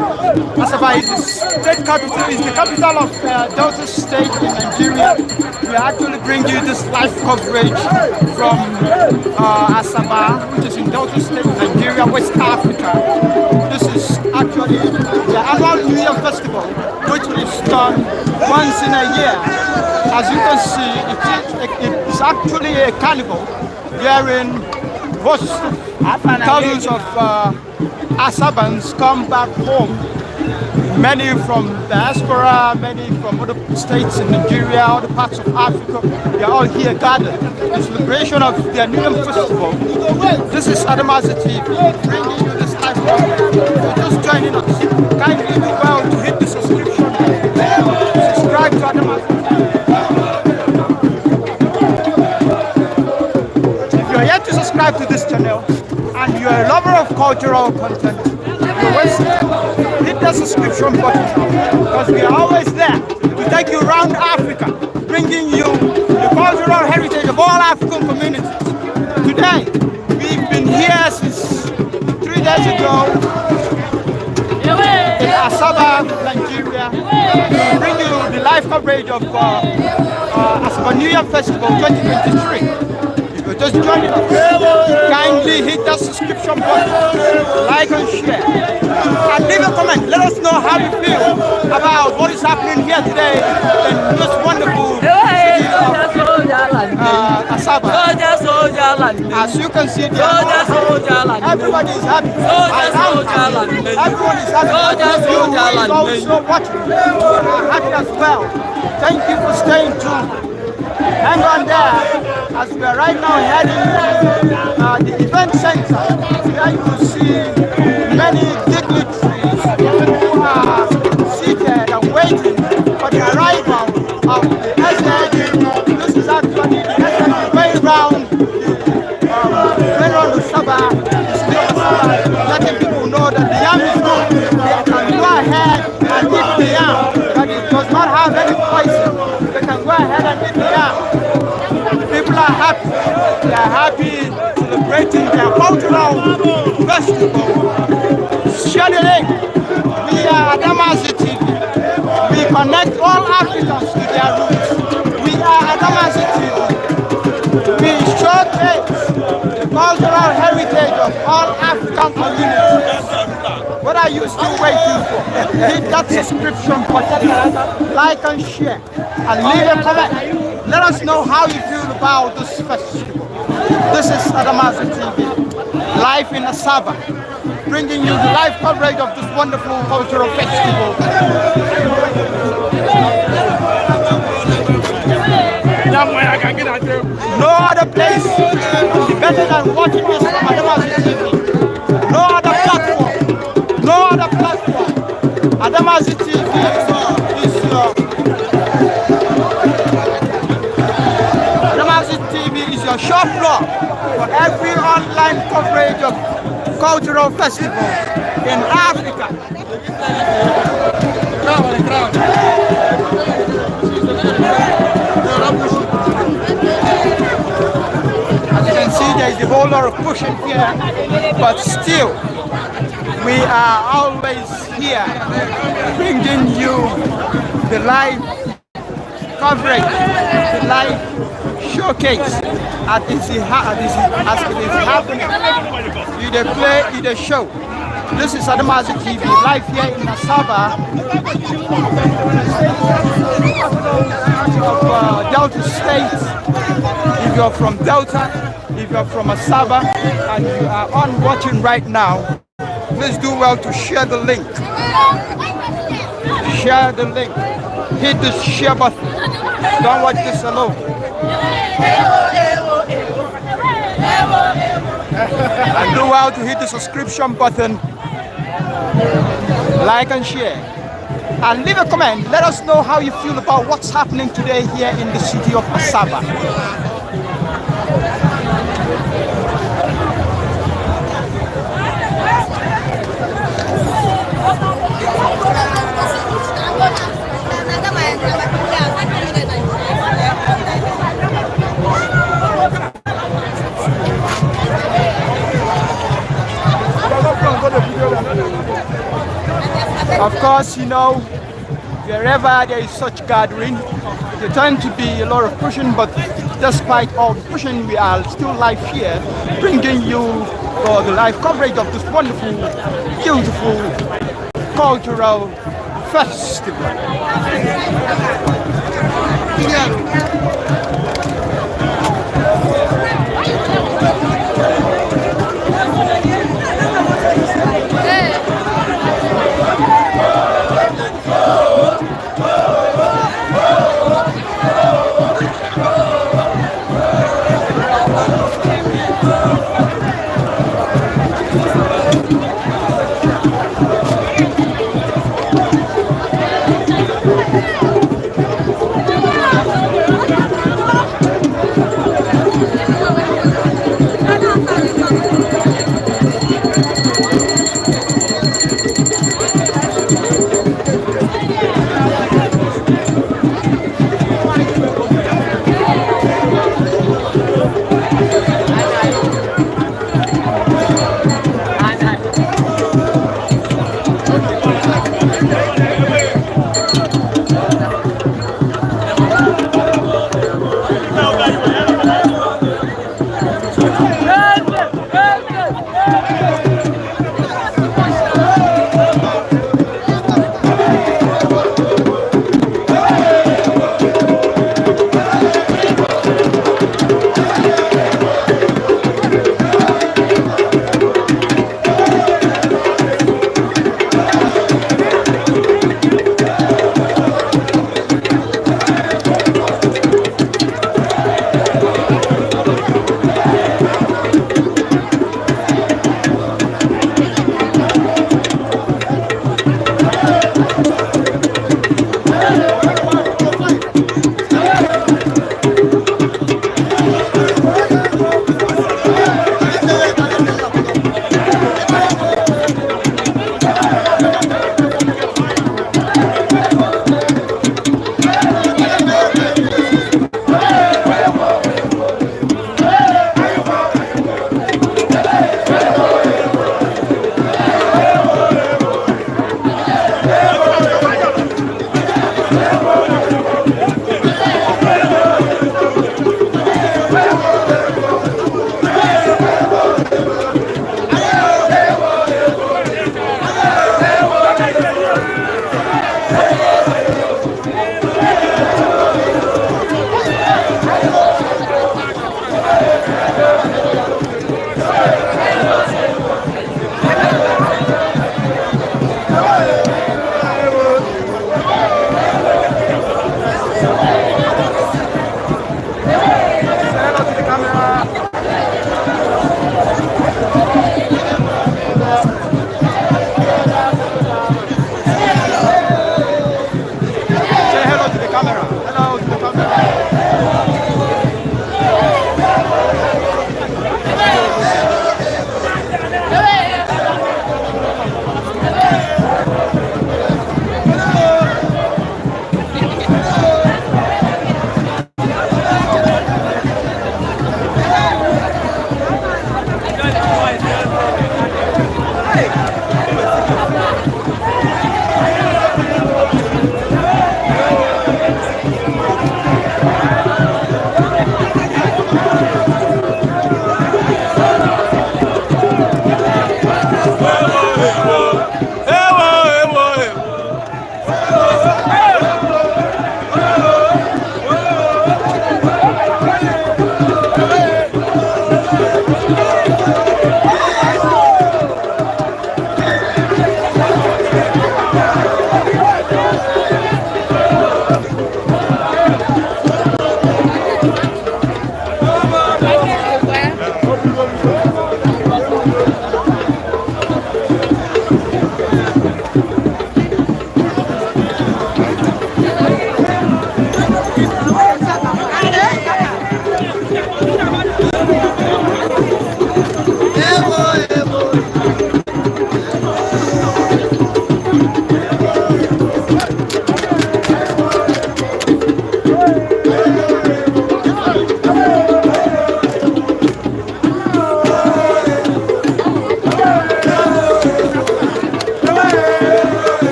Speaker 4: Asaba is the state capital, is the capital of Delta State in Nigeria. We actually bring you this live coverage from Asaba, which is in Delta State, Nigeria, West Africa. This is actually the annual New Year Festival, which is done once in a year. As you can see, it is actually a carnival wherein thousands of Asabans come back home. Many from diaspora, many from other states in Nigeria, other parts of Africa. They are all here gathered in celebration of their New Year Festival. This is Adamazi TV, bringing you this live program. If you're just joining us, kindly do well to hit the subscription button. Subscribe to Adamazi TV. If you're yet to subscribe to this channel and you're a lover of cultural content, hit the subscription button because we are always there to take you around Africa, bringing you the cultural heritage of all African communities. Today, we've been here since 3 days ago in Asaba, Nigeria, to bring you the live coverage of Asaba New Year Festival 2023. Just joining us. Kindly hit that subscription button, like and share, and leave a comment. Let us know how you feel about what is happening here today in this wonderful city of Asaba. As you can see, everybody is happy. Everyone is happy. You is also watching. We are happy as well. Thank you for staying tuned. Hang on there, as we are right now heading to the event center, where you will see many dignitaries who are seated and waiting for the arrival of the SAG. This is actually the SAG way around the Asaba, letting people know that the yam is good. They can go ahead and eat the yam, that it does not have any poison. They can go ahead and eat the yam. People are happy. They are happy celebrating their cultural festival. Share the link. We are Adamazi TV. We connect all Africans to their roots. We are Adamazi TV. We showcase the cultural heritage of all African communities. What are you still waiting for? Hit that subscription button, like and share, and leave a comment. Let us know how you feel about this festival. This is Adamazi TV, live in Asaba, bringing you the live coverage of this wonderful cultural festival. No other place is better than watching this from Adamazi TV. No other platform, Adamazi TV is your shop blog for every online coverage of cultural festival in Africa. As you can see, there is a whole lot of pushing here, but still, we are always here bringing you the live coverage, the live showcase as it is happening. You the play, you the show. This is Adamazi TV live here in Asaba, of Delta State. If you're from Delta, if you're from Asaba, and you are on watching right now, please do well to share the link. Share the link. Hit the share button. Don't watch this alone. And do well to hit the subscription button, like and share, and leave a comment. Let us know how you feel about what's happening today here in the city of Asaba. Of course, you know, wherever there is such gathering, there tend to be a lot of pushing, but despite all the pushing, we are still live here, bringing you the live coverage of this wonderful, beautiful, cultural festival.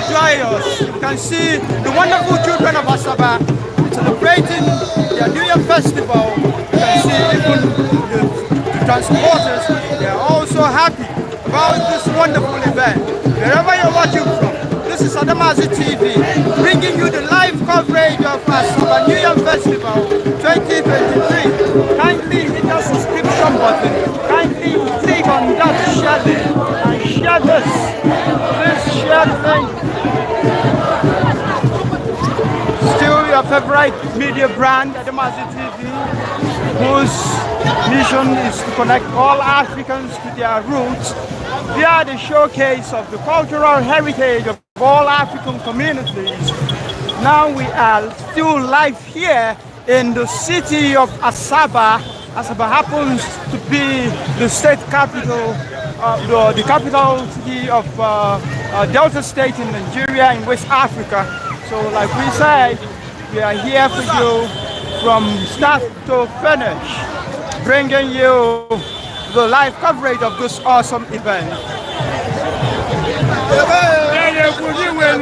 Speaker 4: joyous. You can see the wonderful children of Asaba celebrating their New Year festival. You can see even the transporters, they are also happy about this wonderful event. Wherever you're watching from, this is Adamazi TV, bringing you the live coverage of Asaba New Year Festival 2023. Kindly hit the subscription button. Kindly click on that share link and share this. Please share the link. Still your favorite media brand, Adamazi TV, whose mission is to connect all Africans to their roots via the showcase of the cultural heritage of all African communities. Now we are still live here in the city of Asaba. Asaba happens to be the state capital, the capital city of Delta State in Nigeria, in West Africa. So like we said, we are here for you from start to finish, bringing you the live coverage of this awesome event. You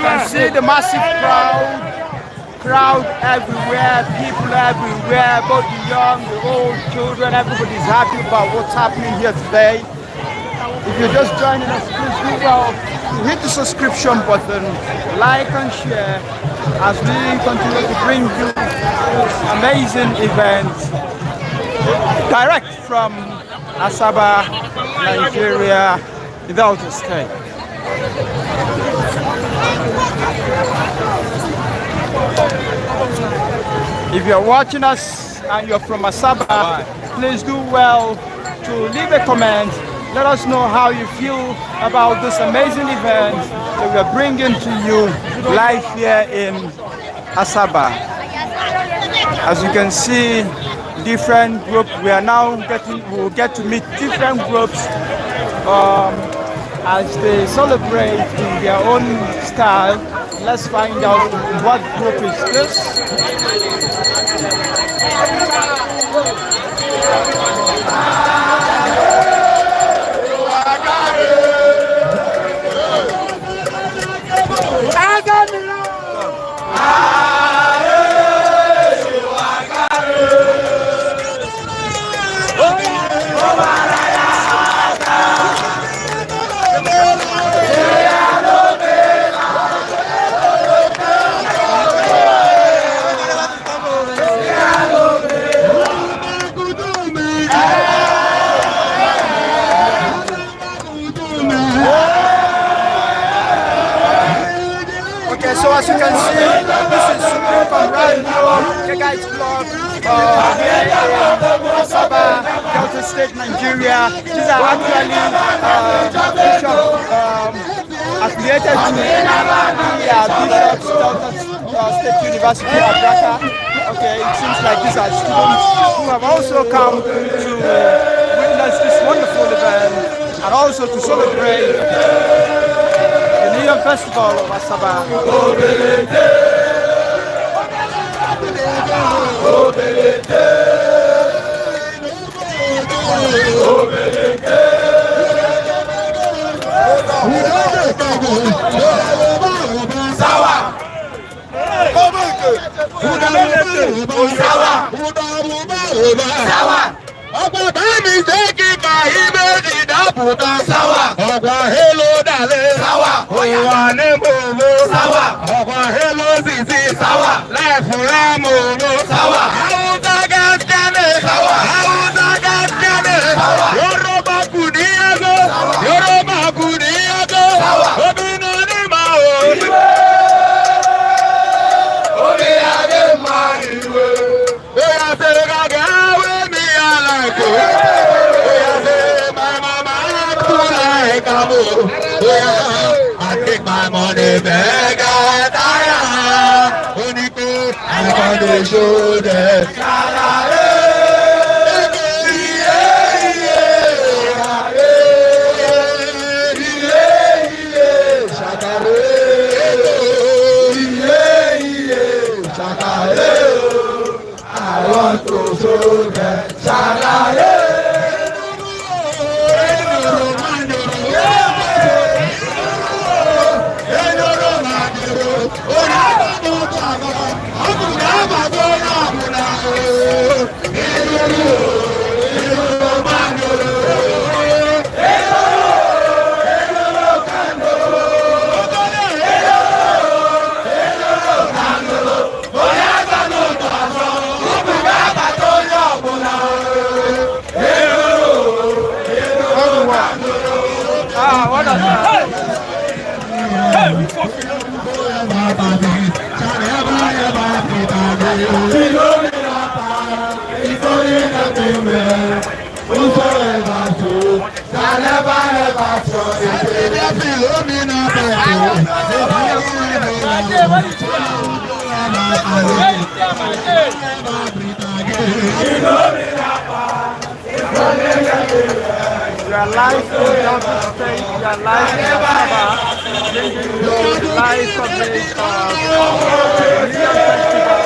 Speaker 4: can see the massive crowd everywhere, people everywhere, both the young, the old, children, everybody's happy about what's happening here today. If you're just joining us, please do well to hit the subscription button, like and share as we continue to bring you this amazing event direct from Asaba, Nigeria, Delta State. If you're watching us and you're from Asaba, please do well to leave a comment. Let us know how you feel about this amazing event that we are bringing to you live here in Asaba. As you can see, different groups, we will get to meet different groups as they celebrate in their own style. Let's find out what group is this. So as you can see, this is Supreme Comrade Guys Club here in Asaba, Delta State, Nigeria. These are actually bishops affiliated to bishops, Delta State University of Dhaka. Okay, it seems like these are students who have also come to witness this wonderful event and also to celebrate the Festival of Asaba.
Speaker 2: Hello, darling. Sawa. Hello, Zizi. Sawa. Life for Sawa. Hausa gaskane. Sawa. Hausa gaskane. Sawa. Yoruba kudiyago. Yoruba kudiyago. Sawa. Obinoni mao. Obi ade mariwe. Oya se gagawe mi alako. Oya se my mama like amo. I take my money back, I die. Only good, I'm gonna show them. I want to show them.
Speaker 4: are live in Delta State, you are live in Asaba, bringing you live coverage of New Year Festival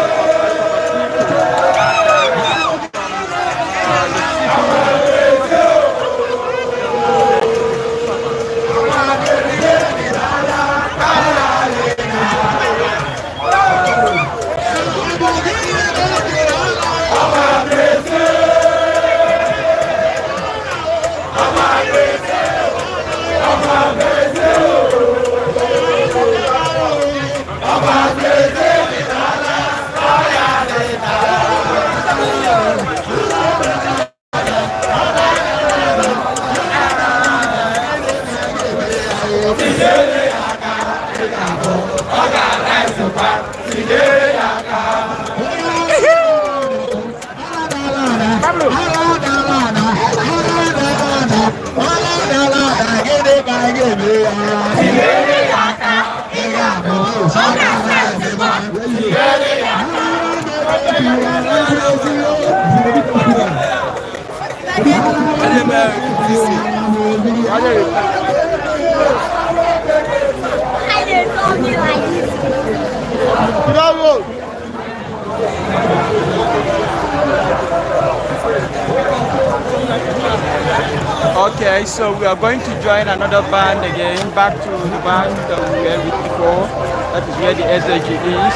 Speaker 4: Okay, so we are going to join another band again, back to the band that we were with before. That is where the SAG is,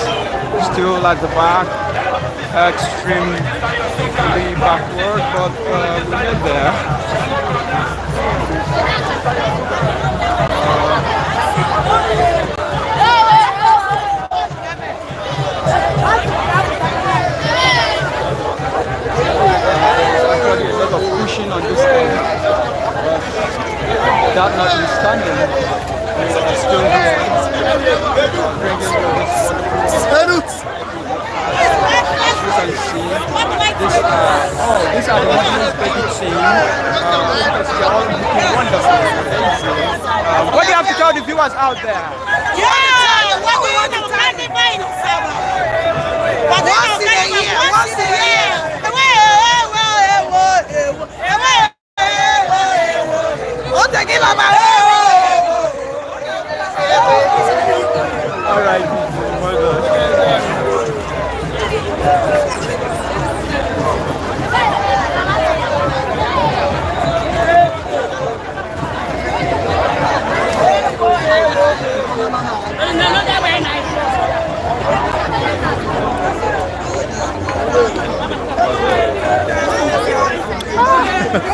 Speaker 4: still at the back, extremely backward, but we'll get there. Actually, a lot of pushing on this end. That notwithstanding, we are still here bringing you this wonderful. As you can see, these are the ones taking scene. They're all looking wonderful, amazing. What do you have to tell the viewers out there?
Speaker 6: Yeah, what do you want to magnify in Asaba? Once in a year, once in a year.
Speaker 4: All right, well done.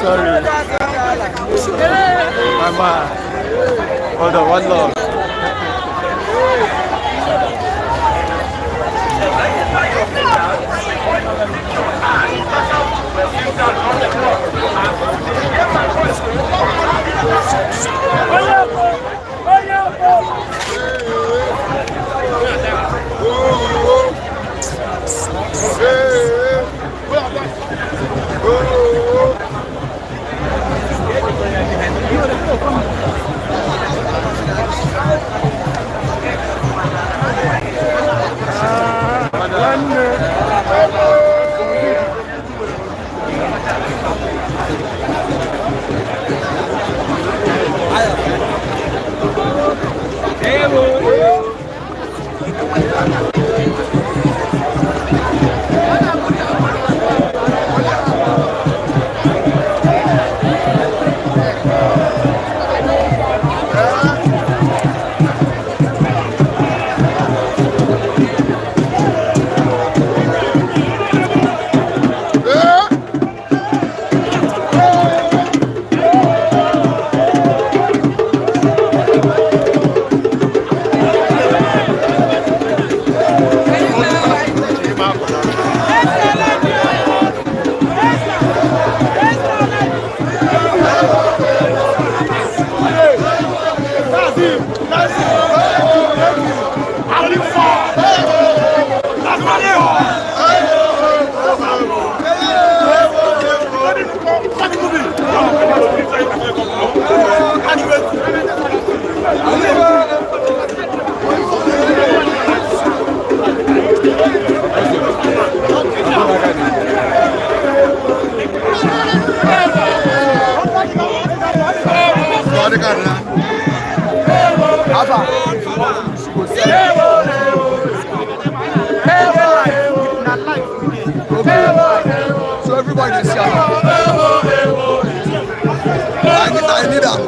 Speaker 4: Sorry. Mama. Hold on, one love. That's it.
Speaker 2: So everybody is here. I need that.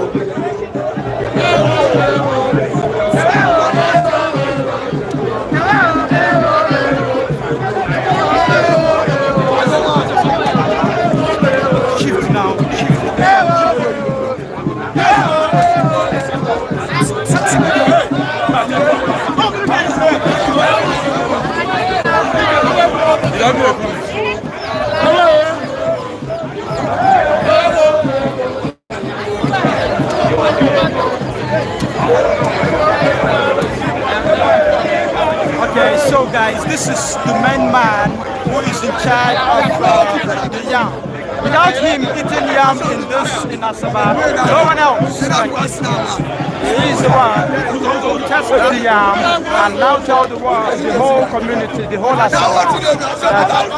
Speaker 4: Okay, so guys, this is the main man who is in charge of the yam. Without him eating yam in Asaba, no one else. He is the one who tested the yam and now tell the world, the whole community, the whole Asaba, that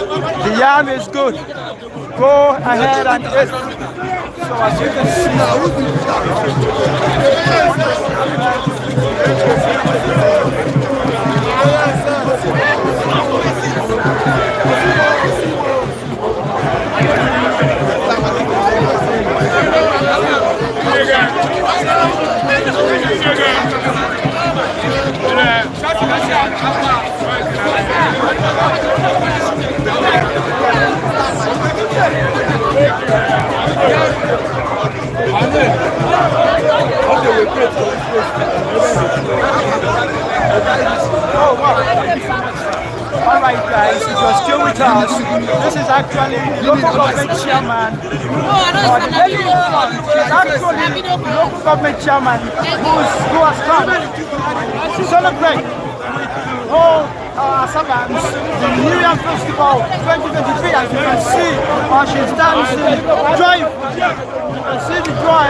Speaker 4: the yam is good. Go ahead and eat. So as you can Oh, wow. All right, guys, if you're still with us, this is actually the local government chairman. She's actually the local government chairman who has come to celebrate all Asabans, the New Year Festival 2023. As you can see, she's dancing, joyful. You can see the joy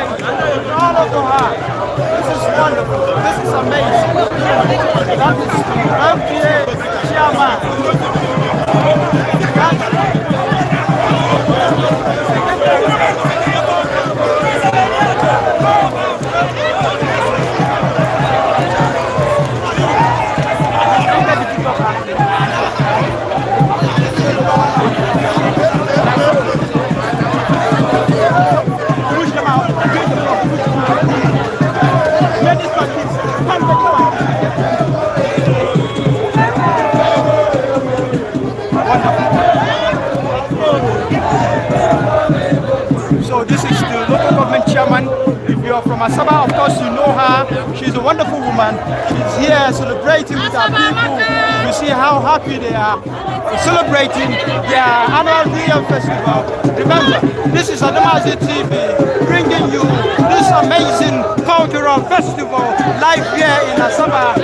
Speaker 4: all over her. This is wonderful. This is amazing. That is MPA chairman. So this is the local government chairman. If you're from Asaba, of course you know her. She's a wonderful woman. She's here celebrating with our people. You see how happy they are celebrating their annual New Year Festival. Remember, this is Adamazi TV bringing you this amazing cultural festival live here in Asaba.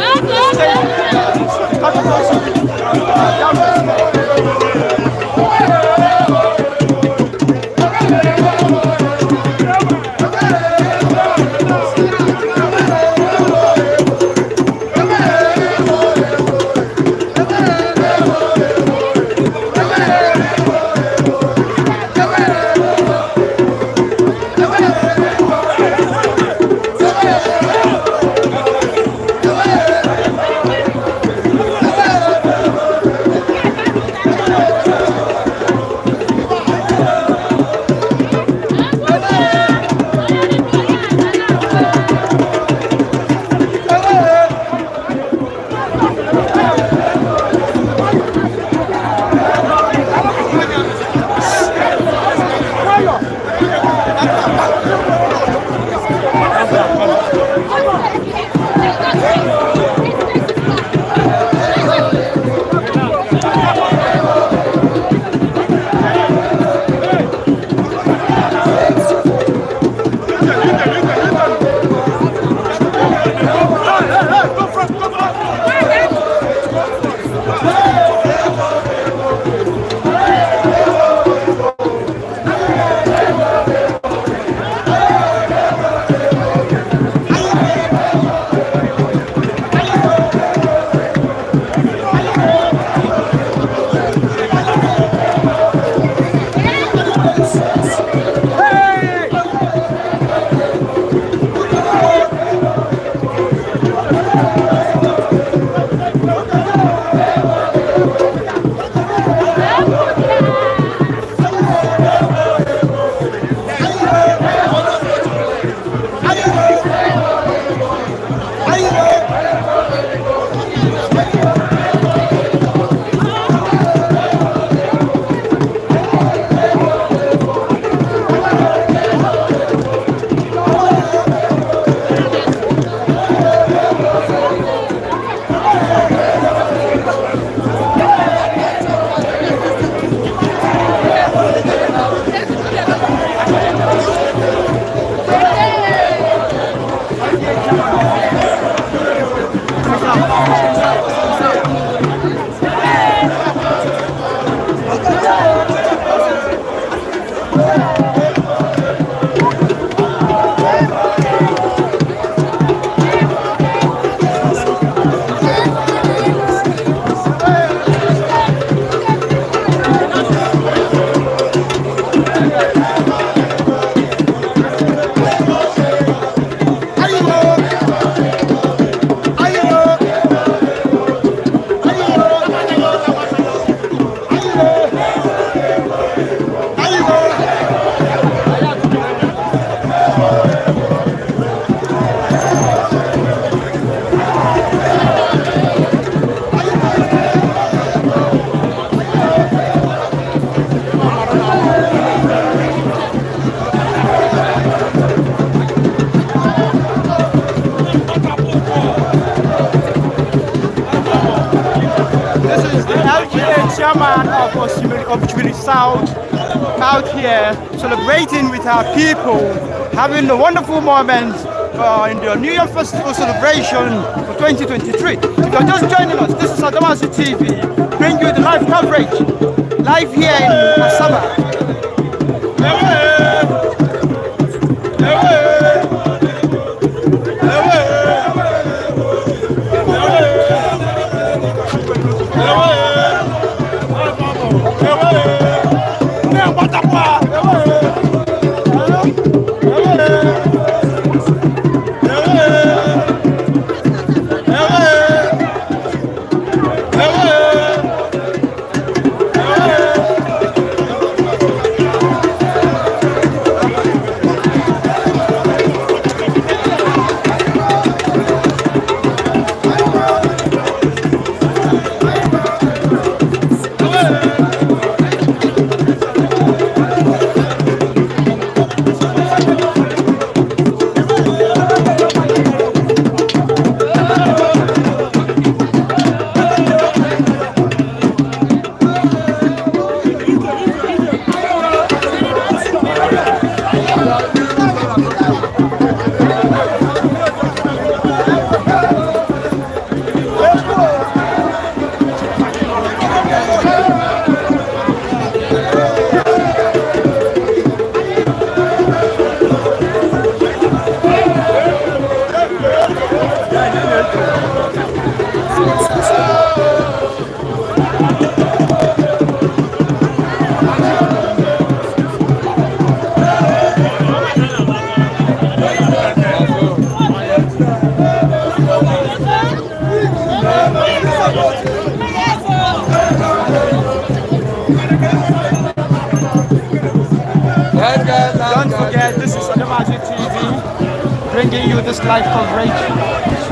Speaker 4: man of Oshimiri South out here celebrating with our people, having a wonderful moment in the New Year Festival celebration for 2023. If you're just joining us, this is Adamazi TV, bring you the live coverage, live here in Asaba. Don't forget, this is Adamazi TV, bringing you this live coverage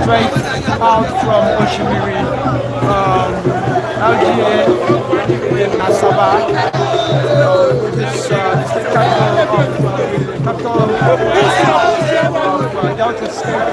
Speaker 4: straight out from Oshimiri, LGA in Asaba. This is the capital of Delta State.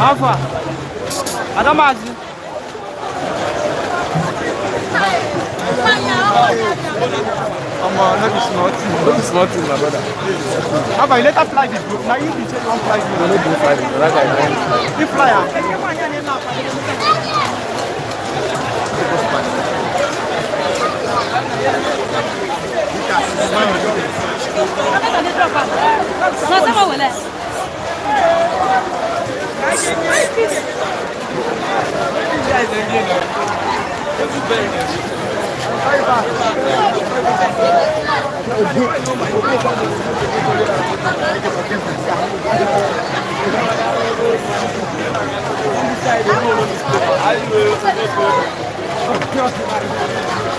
Speaker 4: Alpha. Adamazi. Not small thing, my brother. Alpha, you later fly this book. Now you can say you want fly this. No, no, fly this. That guy, you fly.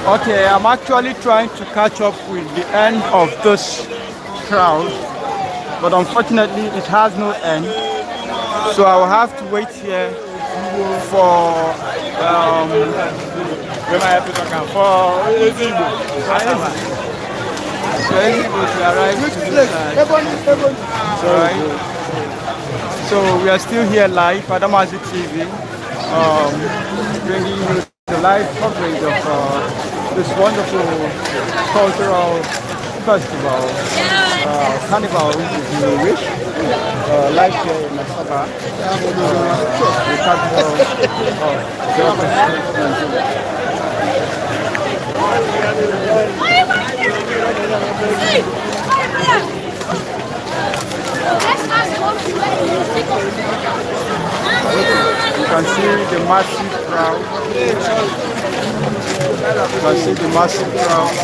Speaker 4: Okay, I'm actually trying to catch up with the end of this crowd, but unfortunately it has no end, so I will have to wait here for to arrive to this side. Alright. So we are still here live, Adamazi TV, bringing you the live coverage of this wonderful cultural festival, carnival if you wish, live here in Asaba, the capital of Delta State, You can see the massive crowd. You can see the massive crowd.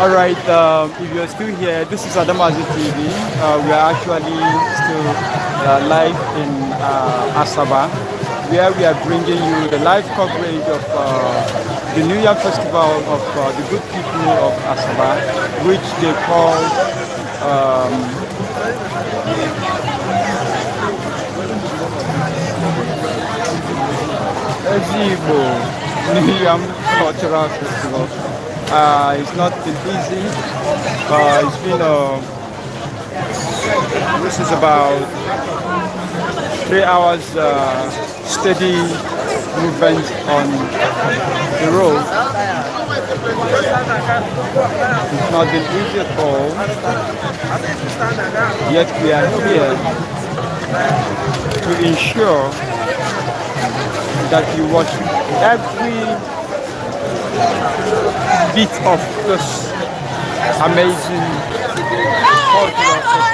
Speaker 4: All right, if you're still here, this is Adamazi TV. We are actually still live in Asaba, where we are bringing you the live coverage of the New Yam Festival of the good people of Asaba, which they call Ezigbo New Yam Cultural Festival. It's not been easy. It's been this is about 3 hours steady movement on the road. It's not been easy at all. Yet we are here to ensure that you watch every bit of this amazing cultural festival.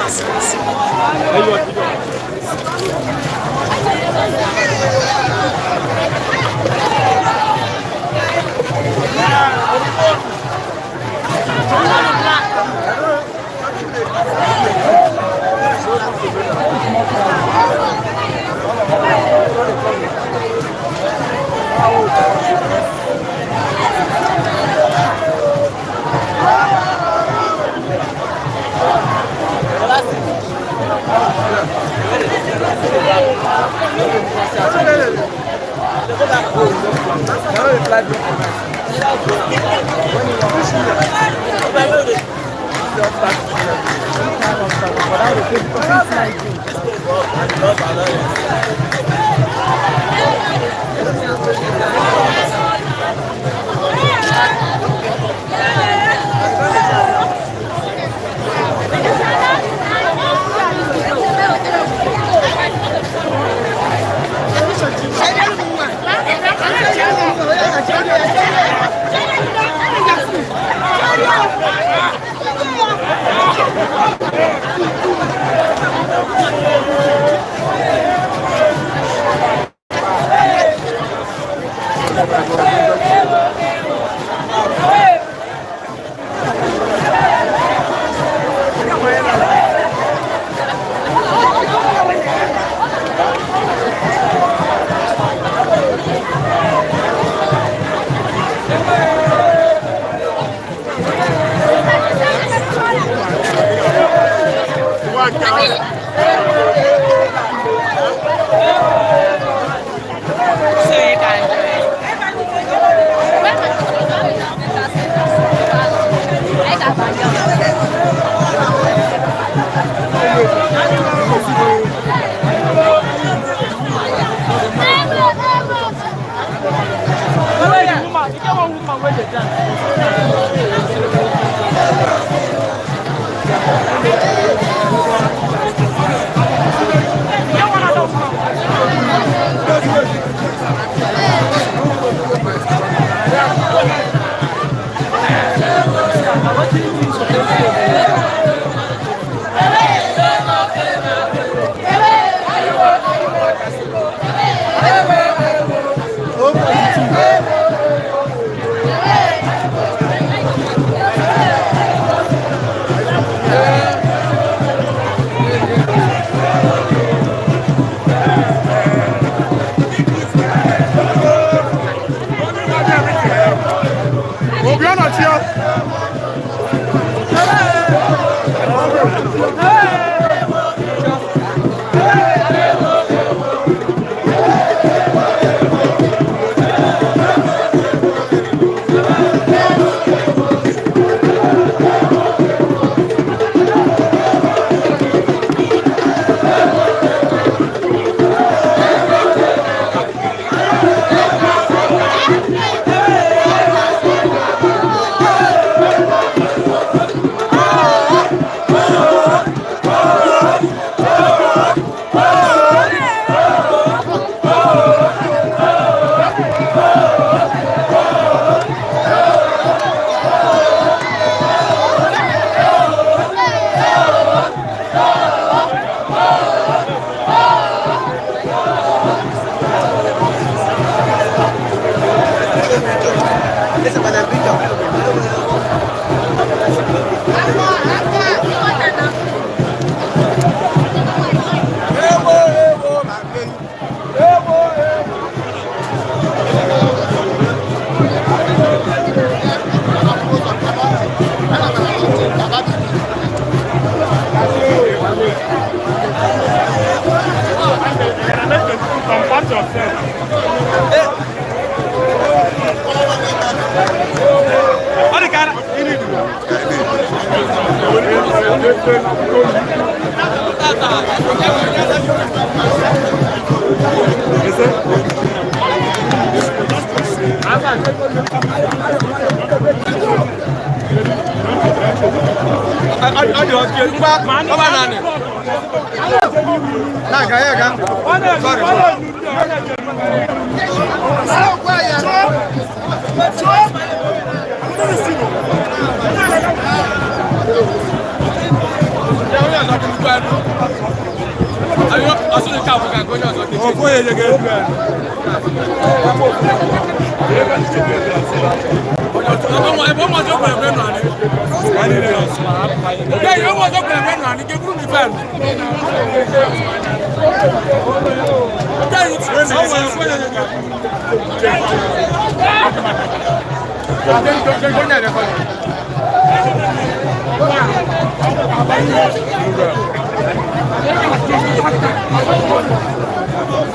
Speaker 2: Sorry.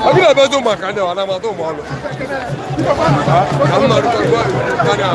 Speaker 8: Abi la bezo makane wana mato malo. Amma ruko kana.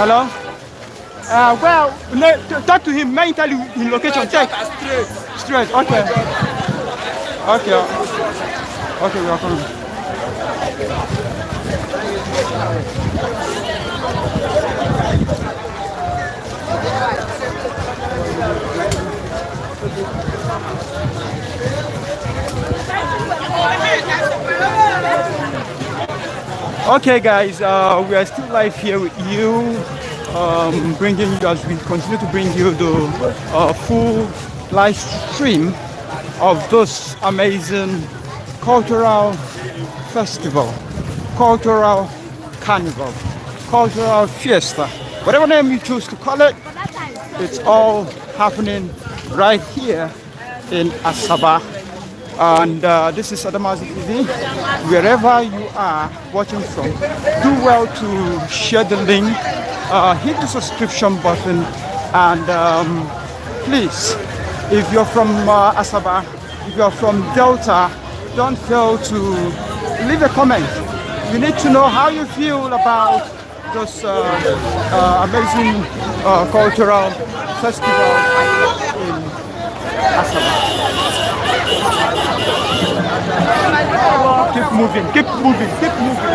Speaker 4: Hello? Well, talk to him. May tell you in location. Check. Straight. Okay. Okay. Okay, we are coming. Okay, guys, we are still live here with you, bringing you, as we continue to bring you the full live stream of this amazing cultural festival, cultural carnival, cultural fiesta, whatever name you choose to call it. It's all happening right here in Asaba. And this is Adamazi TV. Wherever you are watching from, do well to share the link, hit the subscription button, and please, if you're from Asaba, if you're from Delta, don't fail to leave a comment. We need to know how you feel about this amazing cultural festival in Asaba. Keep moving, keep moving, keep moving.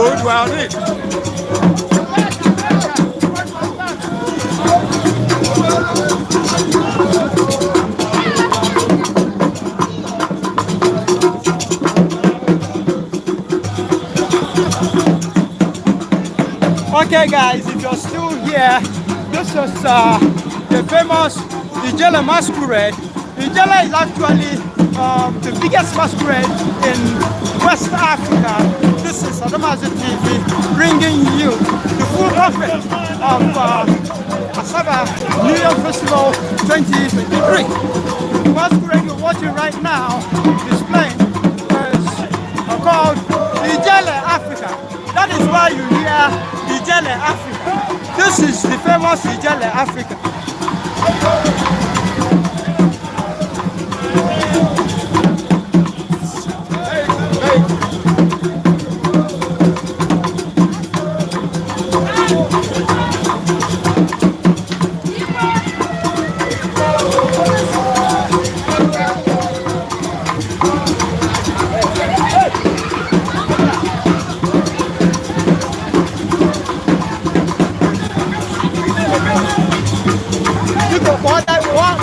Speaker 7: good, well neat.
Speaker 4: Okay guys, if you're still here, this is the famous Ijele masquerade. Ijele is actually the biggest masquerade in West Africa. This is Adamazi TV bringing you the full coverage of Asaba New Year Festival 2023. The masquerade you're watching right now displaying is called Ijele Africa. That is why you hear Ijele Africa. This is the famous Ijele Africa.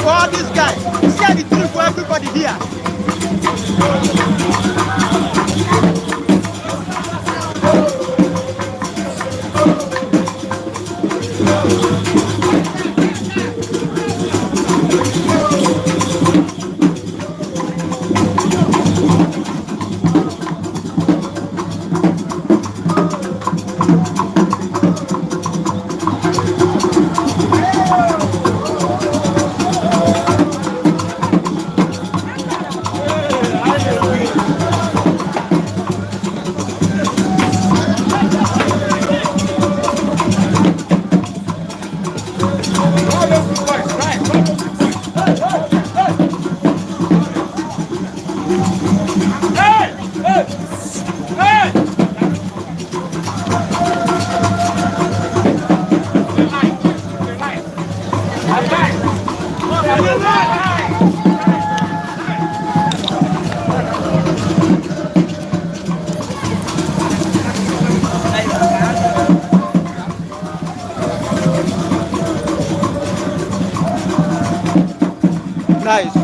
Speaker 4: All these guys, share the truth for everybody here. Nice.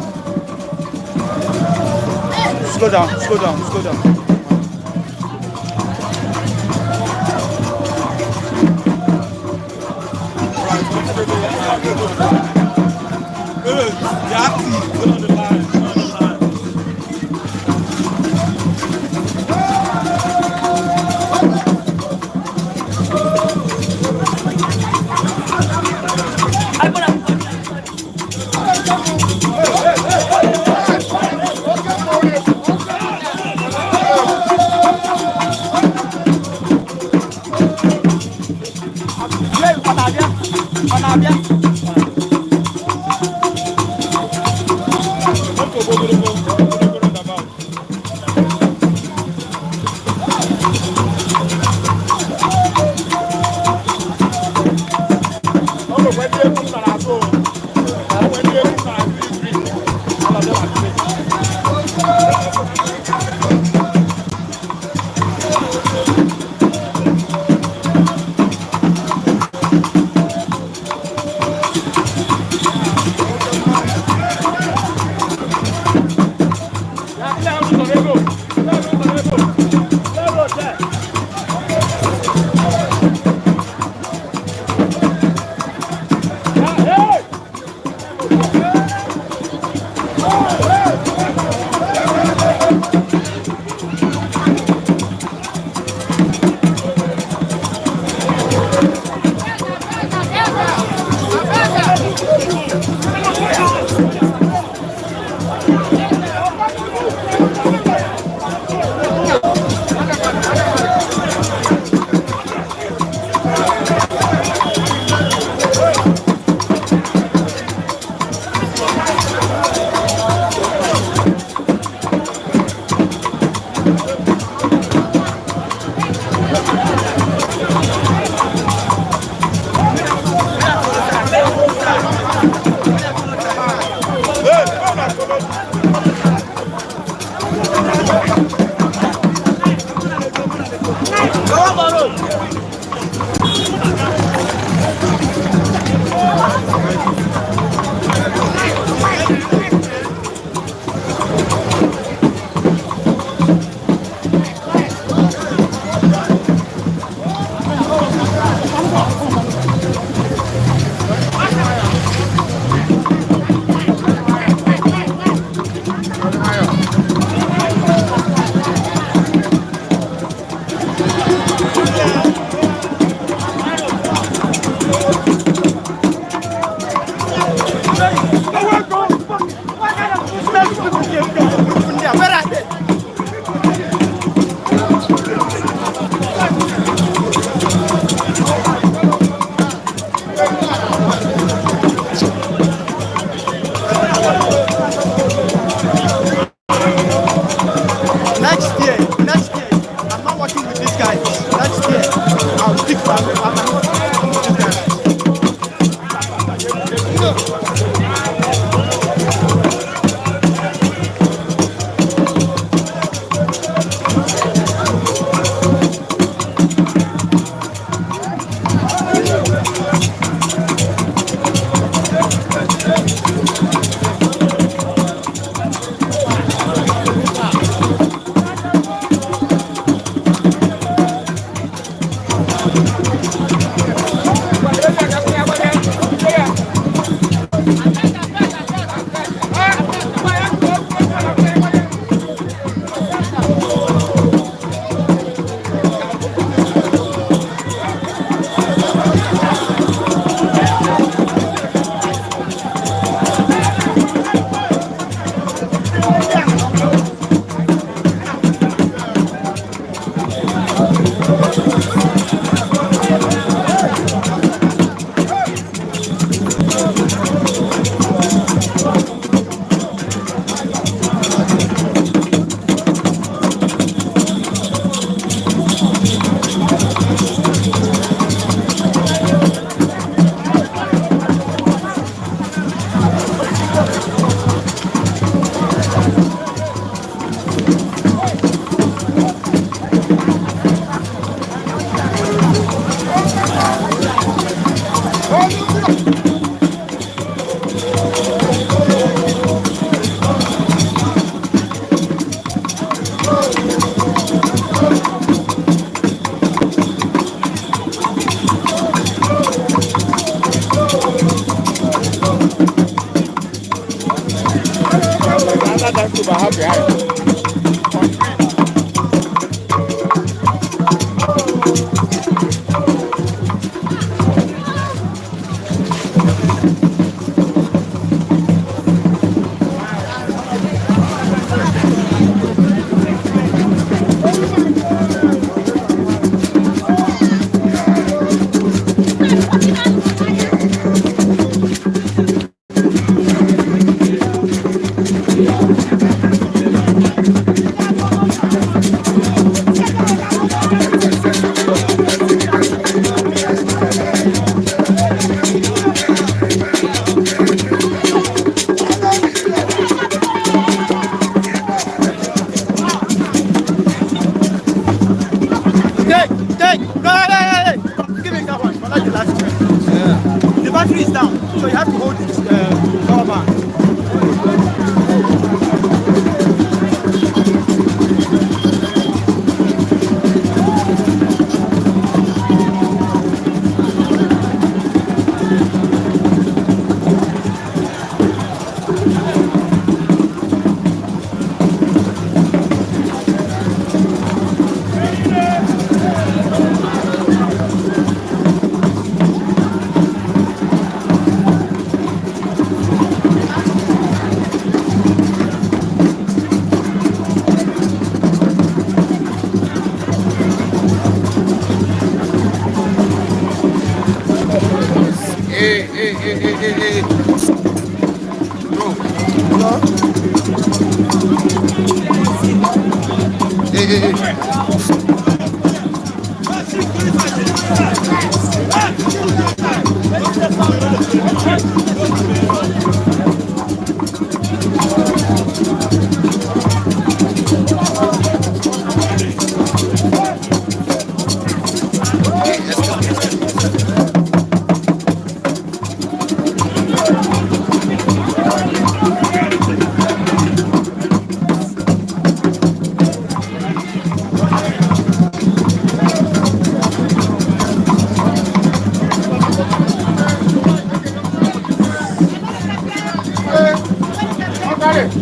Speaker 4: Slow down, slow down, slow down.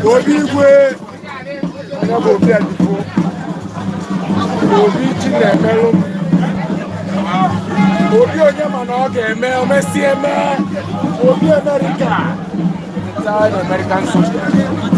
Speaker 2: Obi Igwe, never be before. Obi Chinemelo. Obi Onyemanoge, Messi, Obi America. It's an American soldier.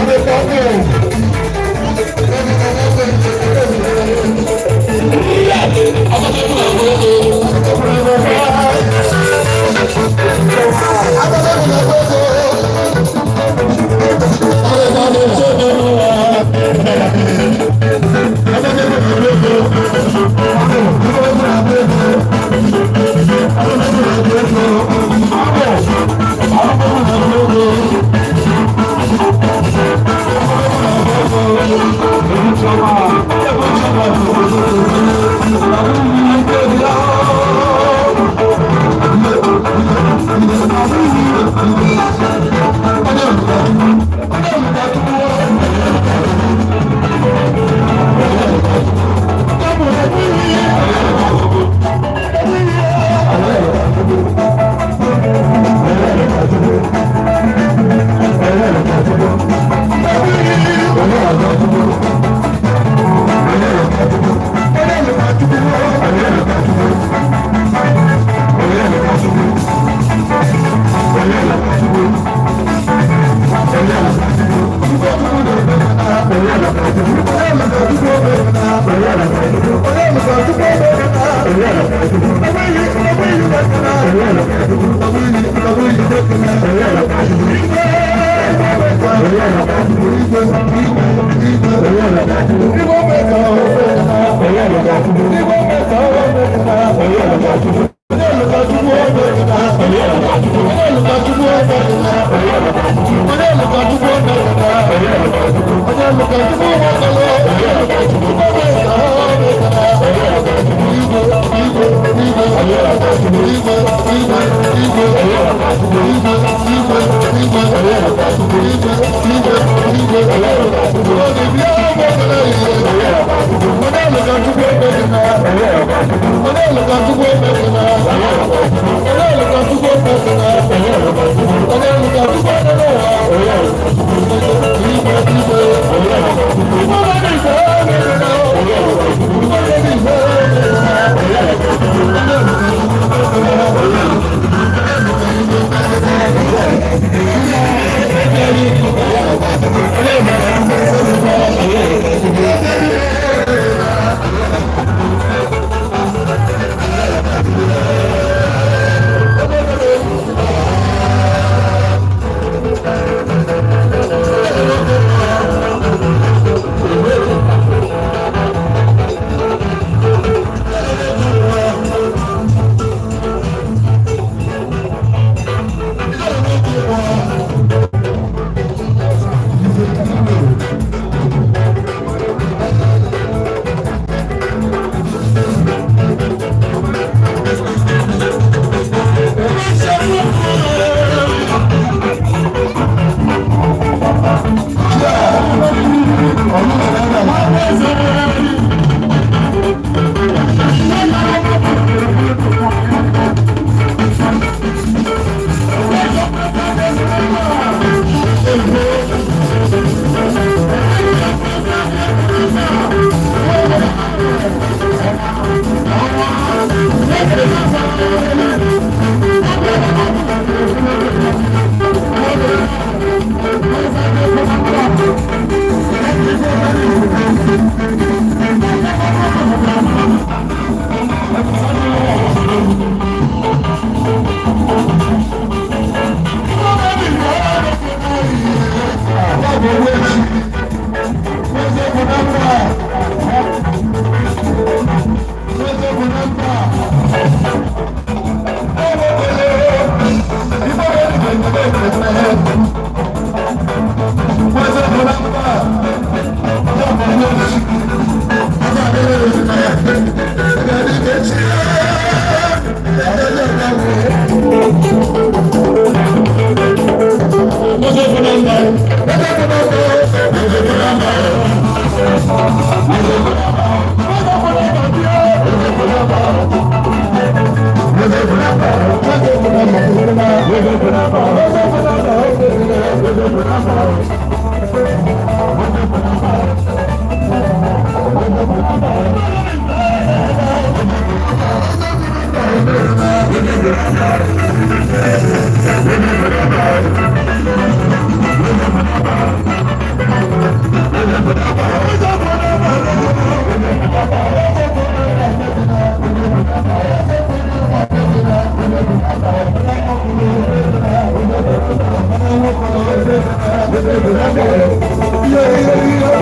Speaker 9: We're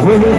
Speaker 9: Thank you.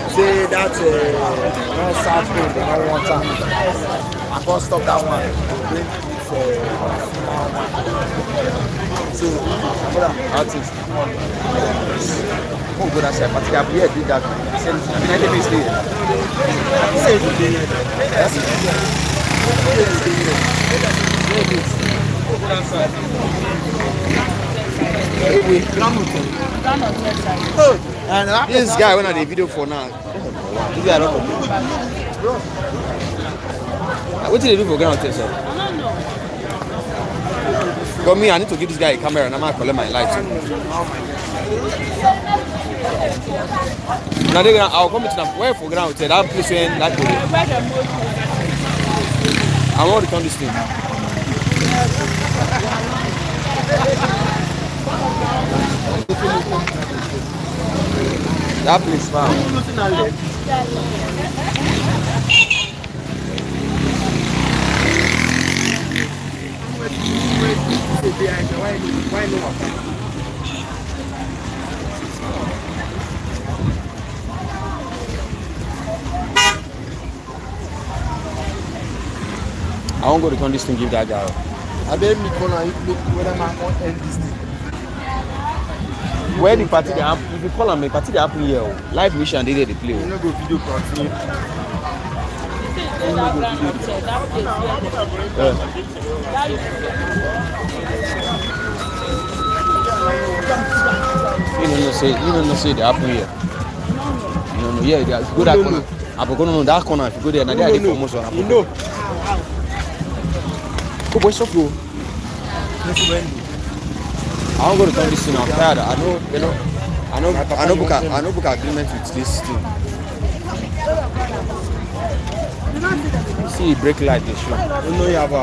Speaker 9: Say that no South Pole, they don't want that. I can't stop that one. Bring so, artist. Oh, good, I said, but I did that. And this guy went on the video for now. This guy don't what did they do for ground test? For me, I need to give this guy a camera and I'm gonna collect my lights. Now they're gonna I'll come to them where for ground test. That place when like I want to turn this thing. That place, man. I won't go to turn this thing, give that guy. I bet me gonna look whether I want end this thing. Where the party they happen, if you call them, the party they happen here. Live mission they play. You know go video continue. You don't know say they happen here. No, yeah, they go that corner. I go no that corner. If you go there, now they are the promotion. You know. Go boy, stop you. I don't go to turn this thing. I'm tired. I know book agreement with this thing. See brake light they show. No, you have a.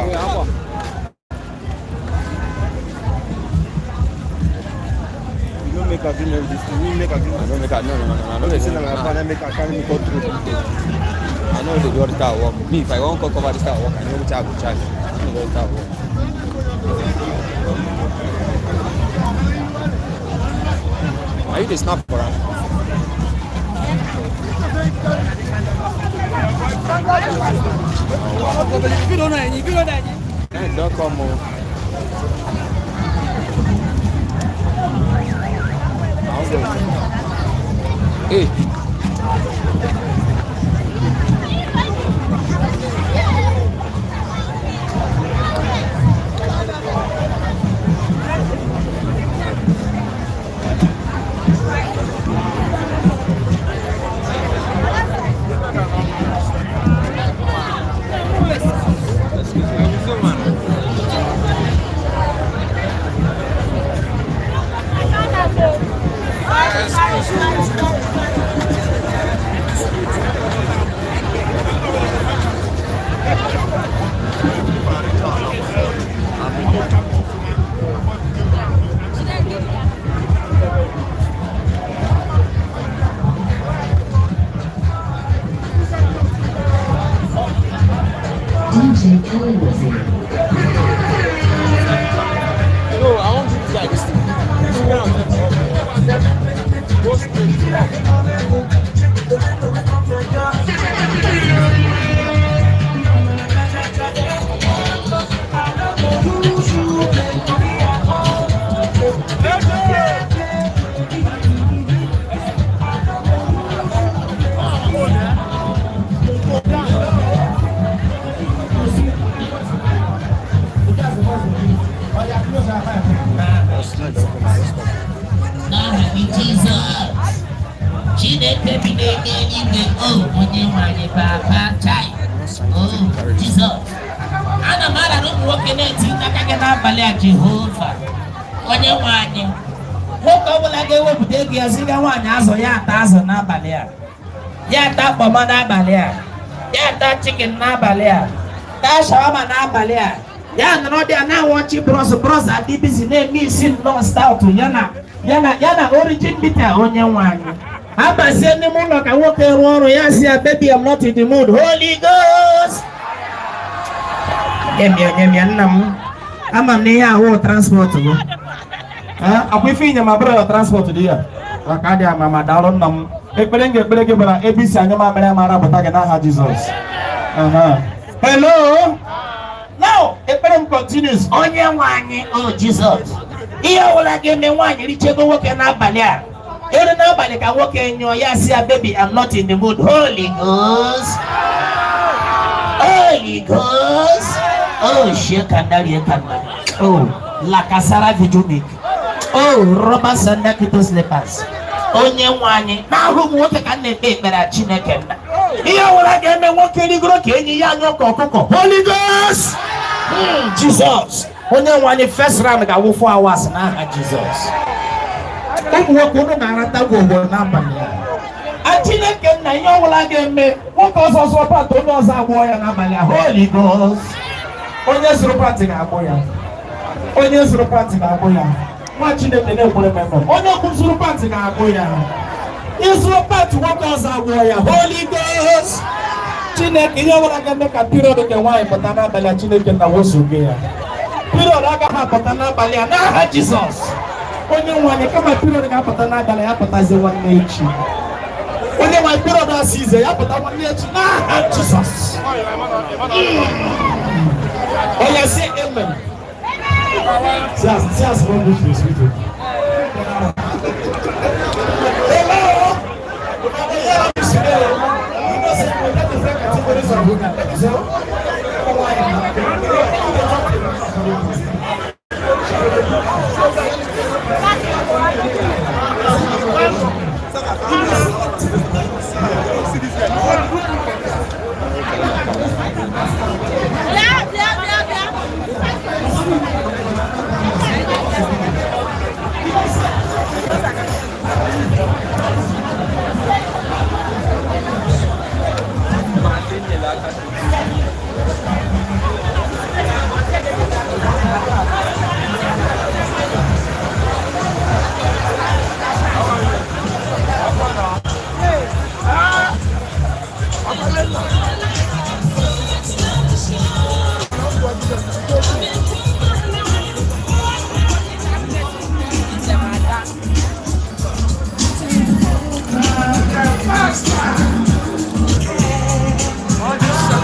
Speaker 9: You don't make agreement with this thing. We make agreement. I don't make I know they do all the start work. Me, if I won't cover the start work, I know which I will charge. I know the start work. Are you the snap for us? Don't come on. Hey.
Speaker 10: DJ Kelly was here.
Speaker 9: No, I want you to try this thing.
Speaker 10: Jesus. Ana mara no nwoke na-eti aka gị n'abalị a Jehova onye nwe anyị nwoke ọbụla ga-ewepụta ego ya ziga nwaanyị azụ ya ata azụ n'abalị a ya ata kpọmọ n'abalị a ya ata chicken n'abalị a taa shawama n'abalị a ya nọrọ dị a na-awọchi bros adị bizi na-eme isi nnọọ stout yana origin bitter onye nwe anyị abazie n'ime ụlọ ka nwoke rụọ ọrụ ya si ya baby I'm not in the mood Holy Ghost nyemia nna m ama m na ihe ahụ transport bụ akwa ife inye ma bụrụ transport dị ya maka adị ama ma daalụ nna m ekpere gị bara ebe isi anya ma mere mara pụta gị n'aha Jizọs. Hello now ekpere m continues onye nwe anyị o Jizọs ihe ọbụla ga-eme nwaanyị richego nwoke n'abalị a ere n'abalị ka nwoke nyụọ ya si ya baby I'm not in the mood Holy Ghost Holy Ghost oh shekandari ekanda oh lakasara vijunik oh roba sanda kito slippers onye nwaanyị na-ahụ m nwoke ka na-ekpe ekpere Chineke nna ihe ọbụla ga-eme nwoke rigoro ka enyi ya anya ọkụkọ Holy Ghost Jesus onye nwaanyị first round ga-awụ 4 hours n'aha Jizọs ụmụ nwoke unu na-arata gwogwo n'abalị a Chineke nna ihe ọbụla ga-eme nwoke ọsọsọ pati onye ọzọ agbụọ ya n'abalị a Holy Ghost onye sụrụ pati ga-agbụ ya onye sụrụ pati ga-agbụ ya nwa Chineke na-ekwere mmemme onye kwụsụrụ pati ga-agbụ ya ịsụrụ pati nwoke ọzọ agbụọ ya Holy Ghost Chineke ihe ọbụla ga-eme ka period nke nwaanyị pụta n'abalị a Chineke na wosoge ya period agaghị apụta n'abalị a n'aha Jizọs onye nwaanyị kama period ga-apụta n'abalị ya pụtazi nwanne echi onye nwaanyị period asị ize ya pụta nwanne echi n'aha Jizọs onye si amen si asị